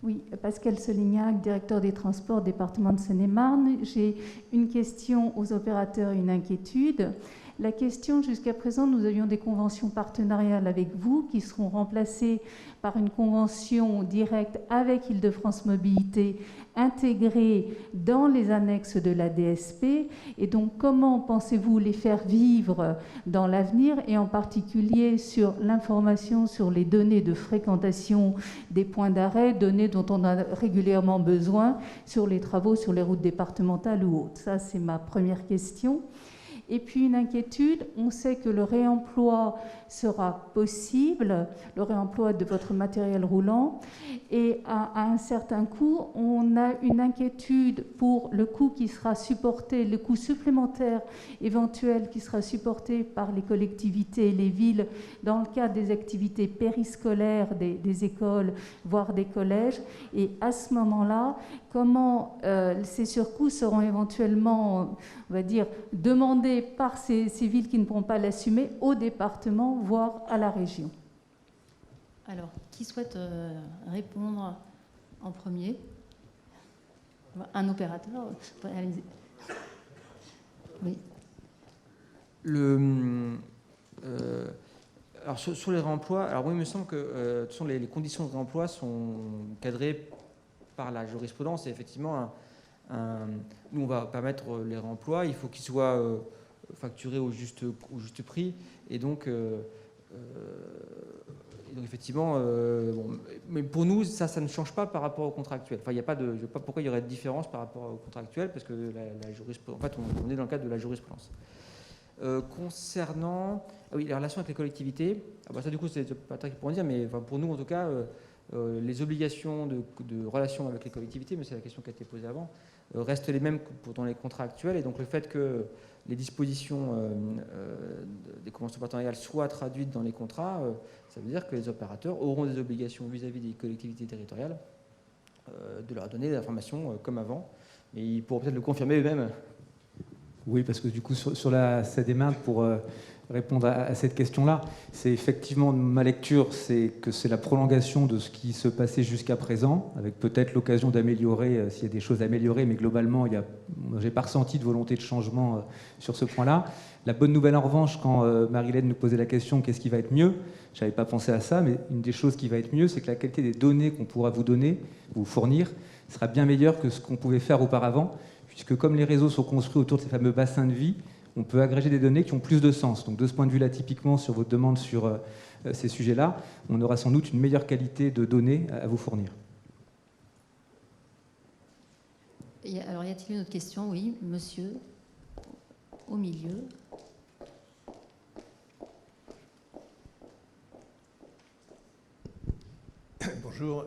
Oui, Pascal Solignac, directeur des transports, département de Seine-et-Marne. J'ai une question aux opérateurs et une inquiétude. La question, jusqu'à présent, nous avions des conventions partenariales avec vous qui seront remplacées par une convention directe avec Île-de-France Mobilité intégrée dans les annexes de la DSP. Et donc, comment pensez-vous les faire vivre dans l'avenir et en particulier sur l'information sur les données de fréquentation des points d'arrêt, données dont on a régulièrement besoin sur les travaux sur les routes départementales ou autres? Ça, c'est ma première question. Et puis une inquiétude, on sait que le réemploi sera possible, le réemploi de votre matériel roulant, et à un certain coût, on a une inquiétude pour le coût qui sera supporté, le coût supplémentaire éventuel qui sera supporté par les collectivités et les villes dans le cadre des activités périscolaires des écoles, voire des collèges. Et à ce moment-là, comment ces surcoûts seront éventuellement, on va dire, demandés par ces villes qui ne pourront pas l'assumer au département, voire à la région. Alors, qui souhaite répondre en premier? Un opérateur? Allez-y. Oui. Alors sur les réemplois, alors oui, il me semble que les conditions de réemploi sont cadrées par la jurisprudence et effectivement, nous on va permettre les réemplois, il faut qu'ils soient facturés au juste prix et donc effectivement, mais pour nous ça ne change pas par rapport au contrat actuel. Enfin, il y a pas de, je ne sais pas pourquoi il y aurait de différence par rapport au contrat actuel parce que la jurisprudence, en fait, on est dans le cadre de la jurisprudence. Concernant les relations avec les collectivités, ça du coup c'est pas très qui pourront dire, mais enfin, pour nous en tout cas, les obligations de relations avec les collectivités, mais c'est la question qui a été posée avant, restent les mêmes que dans les contrats actuels, et donc le fait que les dispositions des conventions partenariales soient traduites dans les contrats, ça veut dire que les opérateurs auront des obligations vis-à-vis des collectivités territoriales de leur donner des informations comme avant, et ils pourront peut-être le confirmer eux-mêmes. Oui, parce que du coup, sur cette démarche, pour répondre à cette question-là, c'est effectivement ma lecture, c'est que c'est la prolongation de ce qui se passait jusqu'à présent, avec peut-être l'occasion d'améliorer s'il y a des choses à améliorer, mais globalement, je n'ai pas ressenti de volonté de changement sur ce point-là. La bonne nouvelle, en revanche, quand Marie-Hélène nous posait la question, qu'est-ce qui va être mieux? Je n'avais pas pensé à ça, mais une des choses qui va être mieux, c'est que la qualité des données qu'on pourra vous fournir, sera bien meilleure que ce qu'on pouvait faire auparavant, puisque comme les réseaux sont construits autour de ces fameux bassins de vie, on peut agréger des données qui ont plus de sens. Donc de ce point de vue-là, typiquement, sur votre demande sur ces sujets-là, on aura sans doute une meilleure qualité de données à vous fournir. Alors, y a-t-il une autre question? Oui, monsieur, au milieu. Bonjour,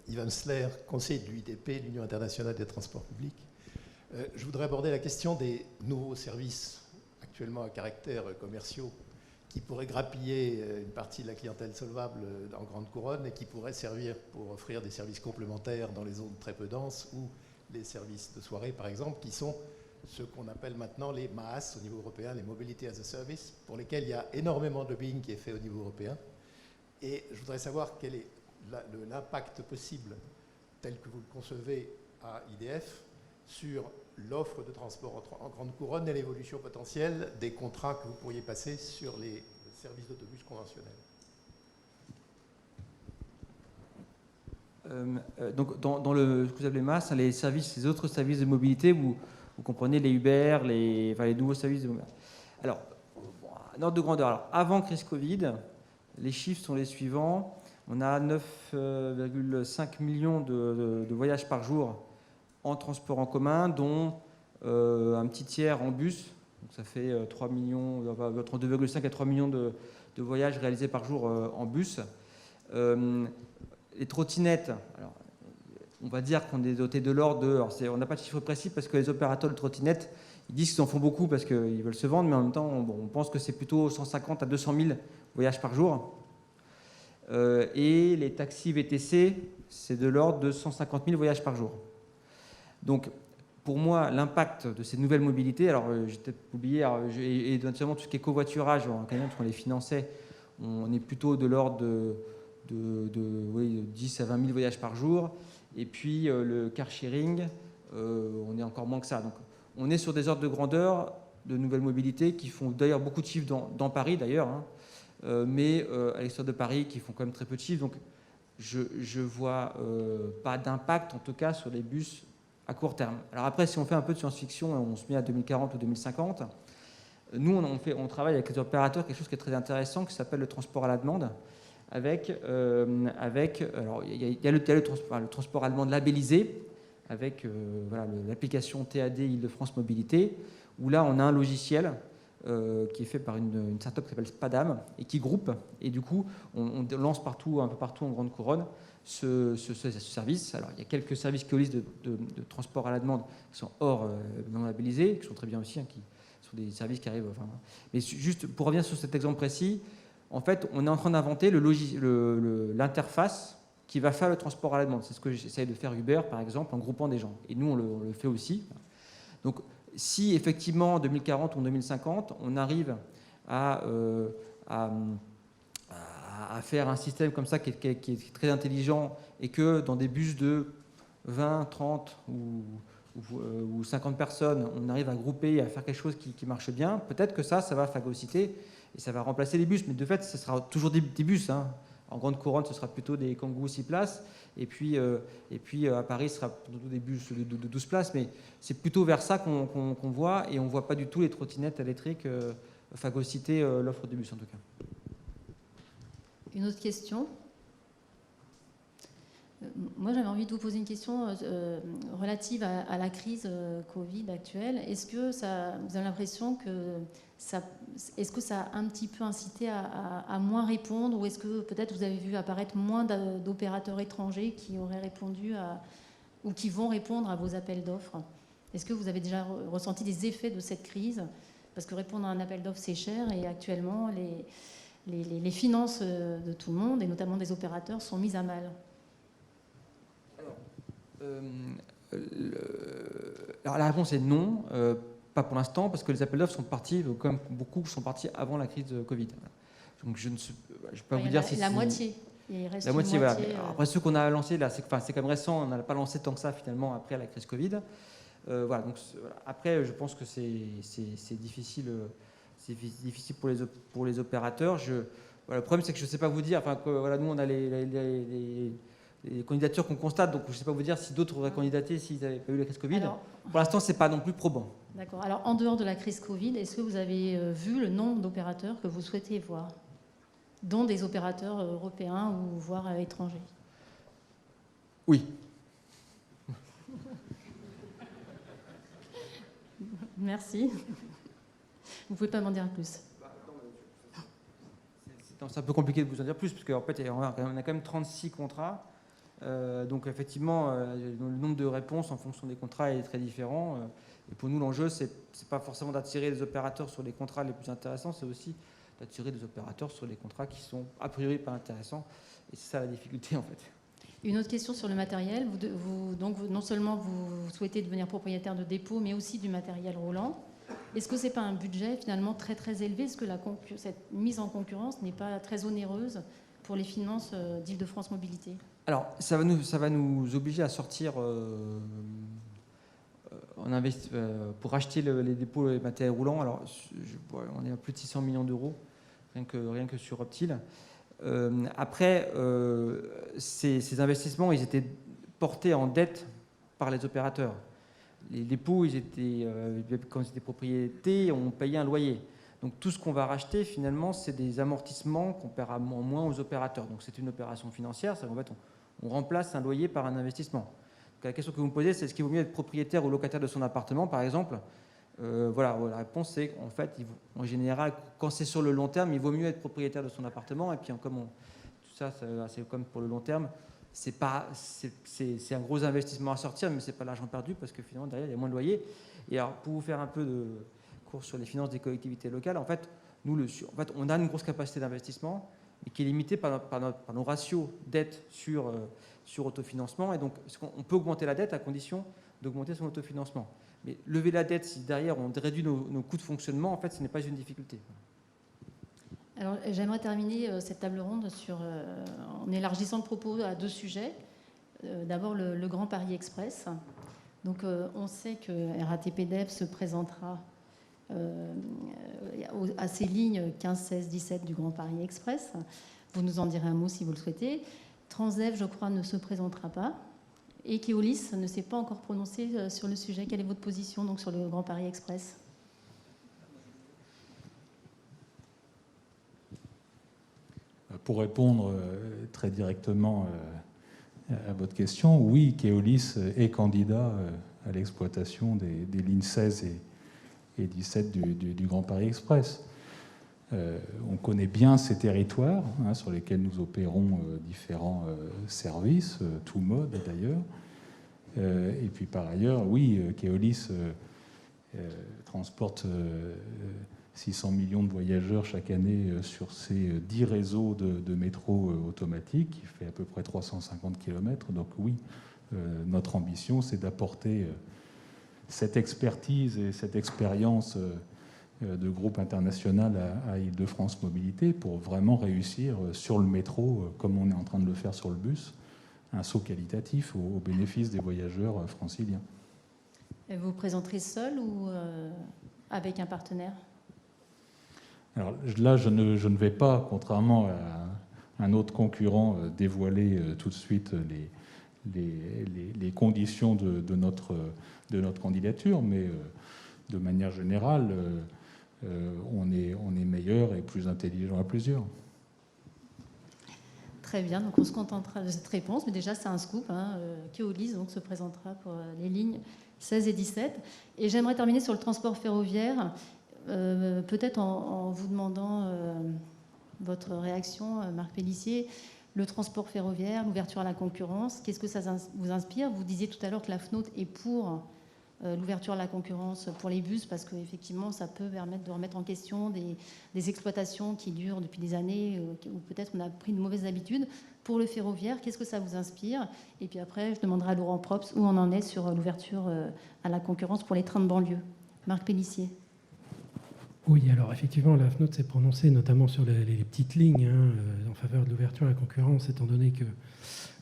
Ivan Sler, conseiller de l'UIDP, l'Union internationale des transports publics. Je voudrais aborder la question des nouveaux services actuellement à caractère commerciaux qui pourraient grappiller une partie de la clientèle solvable en grande couronne et qui pourraient servir pour offrir des services complémentaires dans les zones très peu denses ou les services de soirée, par exemple, qui sont ce qu'on appelle maintenant les MaaS au niveau européen, les Mobility as a Service, pour lesquels il y a énormément de lobbying qui est fait au niveau européen. Et je voudrais savoir quel est l'impact possible, tel que vous le concevez, à IDF sur l'offre de transport en grande couronne et l'évolution potentielle des contrats que vous pourriez passer sur les services d'autobus conventionnels. Donc dans ce que vous appelez MAS, les autres services de mobilité, vous comprenez les Uber, les nouveaux services de mobilité. Alors, un ordre de grandeur. Alors, avant crise Covid, les chiffres sont les suivants. On a 9,5 millions de voyages par jour en transport en commun, dont un petit tiers en bus. Donc ça fait 3 millions, entre 2,5 et 3 millions de voyages réalisés par jour en bus. Les trottinettes, alors, on va dire qu'on est doté de l'ordre de... on n'a pas de chiffre précis parce que les opérateurs de trottinettes, ils disent qu'ils en font beaucoup parce qu'ils veulent se vendre, mais en même temps, on pense que c'est plutôt 150 à 200 000 voyages par jour. Et les taxis VTC, c'est de l'ordre de 150 000 voyages par jour. Donc, pour moi, l'impact de ces nouvelles mobilités, alors j'ai peut-être oublié, et notamment tout ce qui est covoiturage, quand même, parce qu'on les finançait, on est plutôt de l'ordre de 10 à 20 000 voyages par jour. Et puis le car sharing, on est encore moins que ça. Donc, on est sur des ordres de grandeur de nouvelles mobilités qui font d'ailleurs beaucoup de chiffres dans Paris, d'ailleurs, hein, mais à l'extérieur de Paris, qui font quand même très peu de chiffres. Donc, je ne vois pas d'impact, en tout cas, sur les bus à court terme. Alors après, si on fait un peu de science-fiction, on se met à 2040 ou 2050, nous, on travaille avec les opérateurs quelque chose qui est très intéressant, qui s'appelle le transport à la demande, alors il y a le transport à la demande labellisé, avec l'application TAD Île-de-France Mobilité, où là, on a un logiciel qui est fait par une start-up qui s'appelle Spadam, et qui groupe, et du coup, on lance un peu partout en grande couronne, ce service. Alors, il y a quelques services Keolis de transport à la demande qui sont hors non labellisés, qui sont très bien aussi, hein, qui sont des services qui arrivent. Mais juste pour revenir sur cet exemple précis, en fait, on est en train d'inventer l'interface qui va faire le transport à la demande. C'est ce que j'essaye de faire Uber, par exemple, en groupant des gens. Et nous, on le fait aussi. Donc, si effectivement, en 2040 ou en 2050, on arrive à faire un système comme ça qui est très intelligent et que dans des bus de 20, 30 ou 50 personnes, on arrive à grouper et à faire quelque chose qui marche bien, peut-être que ça va phagocyter et ça va remplacer les bus. Mais de fait, ce sera toujours des bus. Hein. En grande couronne, ce sera plutôt des Kangoo 6 places. Et puis à Paris, ce sera plutôt des bus de 12 places. Mais c'est plutôt vers ça qu'on voit. Et on ne voit pas du tout les trottinettes électriques phagocyter l'offre de bus, en tout cas. Une autre question ? Moi, j'avais envie de vous poser une question relative à la crise Covid actuelle. Est-ce que vous avez l'impression que ça a un petit peu incité à moins répondre, ou est-ce que peut-être vous avez vu apparaître moins d'opérateurs étrangers qui auraient répondu ou qui vont répondre à vos appels d'offres ? Est-ce que vous avez déjà ressenti des effets de cette crise ? Parce que répondre à un appel d'offres, c'est cher, et actuellement, les finances de tout le monde, et notamment des opérateurs, sont mises à mal. Alors la réponse est non, pas pour l'instant, parce que les appels d'offres sont partis, comme beaucoup sont partis avant la crise de Covid. Donc je ne peux pas vous dire si la moitié. Il reste la moitié. Voilà. Après ceux qu'on a lancés là, c'est quand même récent, on n'a pas lancé tant que ça finalement après la crise Covid. Voilà. Donc après, je pense que c'est difficile. C'est difficile pour les opérateurs. Le problème, c'est que je ne sais pas vous dire. Nous, on a les candidatures qu'on constate, donc je ne sais pas vous dire si d'autres auraient candidaté s'ils n'avaient pas eu la crise Covid. Pour l'instant, ce n'est pas non plus probant. D'accord. Alors, en dehors de la crise Covid, est-ce que vous avez vu le nombre d'opérateurs que vous souhaitez voir, dont des opérateurs européens ou voire étrangers ? Oui. Merci. Vous ne pouvez pas m'en dire plus. C'est un peu compliqué de vous en dire plus, parce qu'en fait, on a quand même 36 contrats. Donc effectivement, le nombre de réponses en fonction des contrats est très différent. Et pour nous, l'enjeu, c'est pas forcément d'attirer les opérateurs sur les contrats les plus intéressants, c'est aussi d'attirer des opérateurs sur les contrats qui sont a priori pas intéressants. Et c'est ça la difficulté en fait. Une autre question sur le matériel. Non seulement vous souhaitez devenir propriétaire de dépôts, mais aussi du matériel roulant. Est-ce que ce n'est pas un budget finalement très très élevé ? Est-ce que cette mise en concurrence n'est pas très onéreuse pour les finances d'Île-de-France Mobilité ? Alors, ça va nous obliger à sortir pour acheter les dépôts et matériels roulants. Alors, on est à plus de 600 millions d'euros, rien que sur Optile. Après, ces investissements, ils étaient portés en dette par les opérateurs. Les dépôts, quand ils étaient propriétés, on payait un loyer. Donc tout ce qu'on va racheter, finalement, c'est des amortissements qu'on paiera moins aux opérateurs. Donc c'est une opération financière, en fait, on remplace un loyer par un investissement. Donc, la question que vous me posez, c'est est-ce qu'il vaut mieux être propriétaire ou locataire de son appartement, par exemple ? Voilà, la réponse c'est en fait, en général, quand c'est sur le long terme, il vaut mieux être propriétaire de son appartement. Et puis tout ça, c'est comme pour le long terme. C'est un gros investissement à sortir, mais c'est pas l'argent perdu parce que finalement derrière il y a moins de loyer. Et alors pour vous faire un peu de cours sur les finances des collectivités locales, en fait, on a une grosse capacité d'investissement, mais qui est limitée par nos ratios dette sur autofinancement. Et donc on peut augmenter la dette à condition d'augmenter son autofinancement. Mais lever la dette, si derrière on réduit nos coûts de fonctionnement, en fait, ce n'est pas une difficulté. Alors, j'aimerais terminer cette table ronde en élargissant le propos à 2 sujets. D'abord, le Grand Paris Express. Donc, on sait que RATP DEP se présentera à ces lignes 15, 16, 17 du Grand Paris Express. Vous nous en direz un mot si vous le souhaitez. Transdev, je crois, ne se présentera pas. Et Keolis ne s'est pas encore prononcé sur le sujet. Quelle est votre position donc, sur le Grand Paris Express ? Pour répondre très directement à votre question, oui, Keolis est candidat à l'exploitation des lignes 16 et 17 du Grand Paris Express. On connaît bien ces territoires sur lesquels nous opérons différents services, tout mode d'ailleurs. Et puis par ailleurs, oui, Keolis transporte 600 millions de voyageurs chaque année sur ces 10 réseaux de métro automatique, qui fait à peu près 350 km. Donc oui, notre ambition, c'est d'apporter cette expertise et cette expérience de groupe international à Île-de-France Mobilité pour vraiment réussir sur le métro, comme on est en train de le faire sur le bus, un saut qualitatif au bénéfice des voyageurs franciliens. Et vous vous présenterez seul ou avec un partenaire ? Alors là, je ne vais pas, contrairement à un autre concurrent, dévoiler tout de suite les conditions de notre candidature, mais de manière générale, on est meilleur et plus intelligent à plusieurs. Très bien, donc on se contentera de cette réponse, mais déjà c'est un scoop. Keolis donc se présentera pour les lignes 16 et 17. Et j'aimerais terminer sur le transport ferroviaire. Peut-être en vous demandant votre réaction, Marc Pélissier. Le transport ferroviaire, l'ouverture à la concurrence, qu'est-ce que ça vous inspire ? Vous disiez tout à l'heure que la FNOT est pour l'ouverture à la concurrence pour les bus, parce qu'effectivement, ça peut permettre de remettre en question des exploitations qui durent depuis des années, où peut-être on a pris de mauvaises habitudes. Pour le ferroviaire, qu'est-ce que ça vous inspire ? Et puis après, je demanderai à Laurent Props où on en est sur l'ouverture à la concurrence pour les trains de banlieue. Marc Pélissier. Oui, alors effectivement, la FNOT s'est prononcée notamment sur les petites lignes en faveur de l'ouverture à la concurrence, étant donné que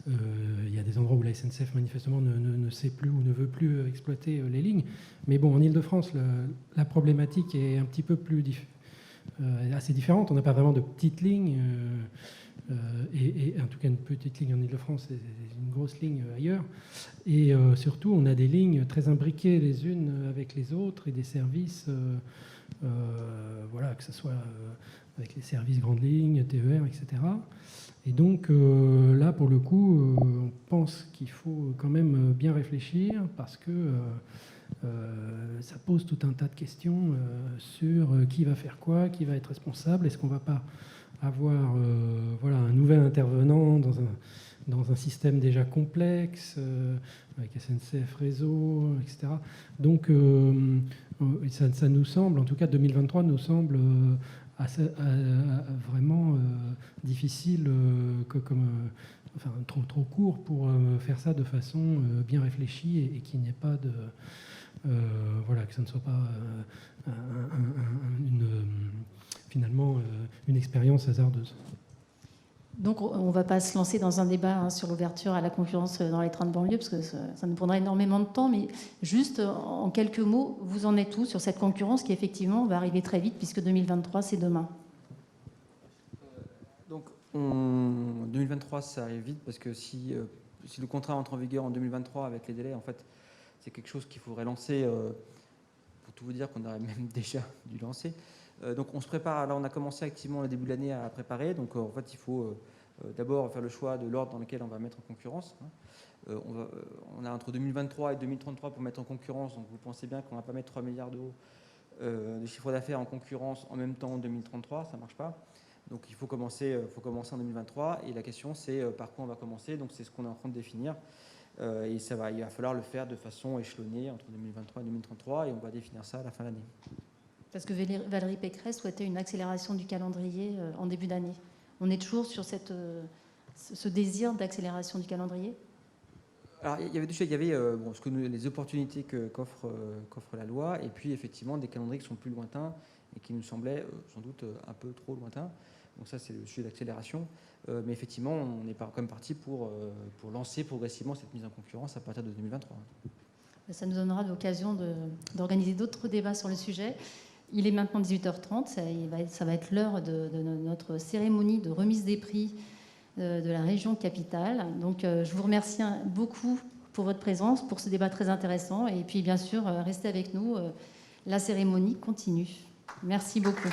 il y a des endroits où la SNCF manifestement ne sait plus ou ne veut plus exploiter les lignes. Mais bon, en Ile-de-France, la problématique est un petit peu plus assez différente. On n'a pas vraiment de petites lignes, et en tout cas une petite ligne en Ile-de-France et une grosse ligne ailleurs. Et surtout, on a des lignes très imbriquées les unes avec les autres et des services... voilà, que ce soit avec les services grandes lignes, TER, etc. Et donc là, pour le coup, on pense qu'il faut quand même bien réfléchir parce que ça pose tout un tas de questions sur qui va faire quoi, qui va être responsable. Est-ce qu'on ne va pas avoir un nouvel intervenant dans un système déjà complexe, avec SNCF Réseau, etc. Donc, ça nous semble, en tout cas 2023 nous semble vraiment difficile, trop court pour faire ça de façon bien réfléchie et qu'il n'y ait pas de... que ça ne soit pas finalement une expérience hasardeuse. Donc on ne va pas se lancer dans un débat sur l'ouverture à la concurrence dans les trains de banlieue, parce que ça nous prendrait énormément de temps, mais juste en quelques mots, vous en êtes où sur cette concurrence qui effectivement va arriver très vite, puisque 2023 c'est demain? Donc 2023 ça arrive vite, parce que si le contrat entre en vigueur en 2023 avec les délais, en fait c'est quelque chose qu'il faudrait lancer, pour tout vous dire qu'on aurait même déjà dû lancer. Donc on se prépare, là on a commencé activement au début de l'année à préparer, donc en fait il faut d'abord faire le choix de l'ordre dans lequel on va mettre en concurrence. On a entre 2023 et 2033 pour mettre en concurrence, donc vous pensez bien qu'on ne va pas mettre 3 milliards d'euros de chiffre d'affaires en concurrence en même temps en 2033, ça ne marche pas. Donc il faut commencer en 2023, et la question c'est par quoi on va commencer, donc c'est ce qu'on est en train de définir. Et il va falloir le faire de façon échelonnée entre 2023 et 2033, et on va définir ça à la fin de l'année. Parce que Valérie Pécresse souhaitait une accélération du calendrier en début d'année. On est toujours sur ce désir d'accélération du calendrier? Alors, il y avait deux choses. Il y avait les opportunités qu'offre la loi, et puis effectivement des calendriers qui sont plus lointains et qui nous semblaient sans doute un peu trop lointains. Donc ça, c'est le sujet d'accélération. Mais effectivement, on est quand même parti pour lancer progressivement cette mise en concurrence à partir de 2023. Ça nous donnera l'occasion d'organiser d'autres débats sur le sujet. Il est maintenant 18h30, ça va être l'heure de notre cérémonie de remise des prix de la région capitale. Donc je vous remercie beaucoup pour votre présence, pour ce débat très intéressant. Et puis bien sûr, restez avec nous, la cérémonie continue. Merci beaucoup.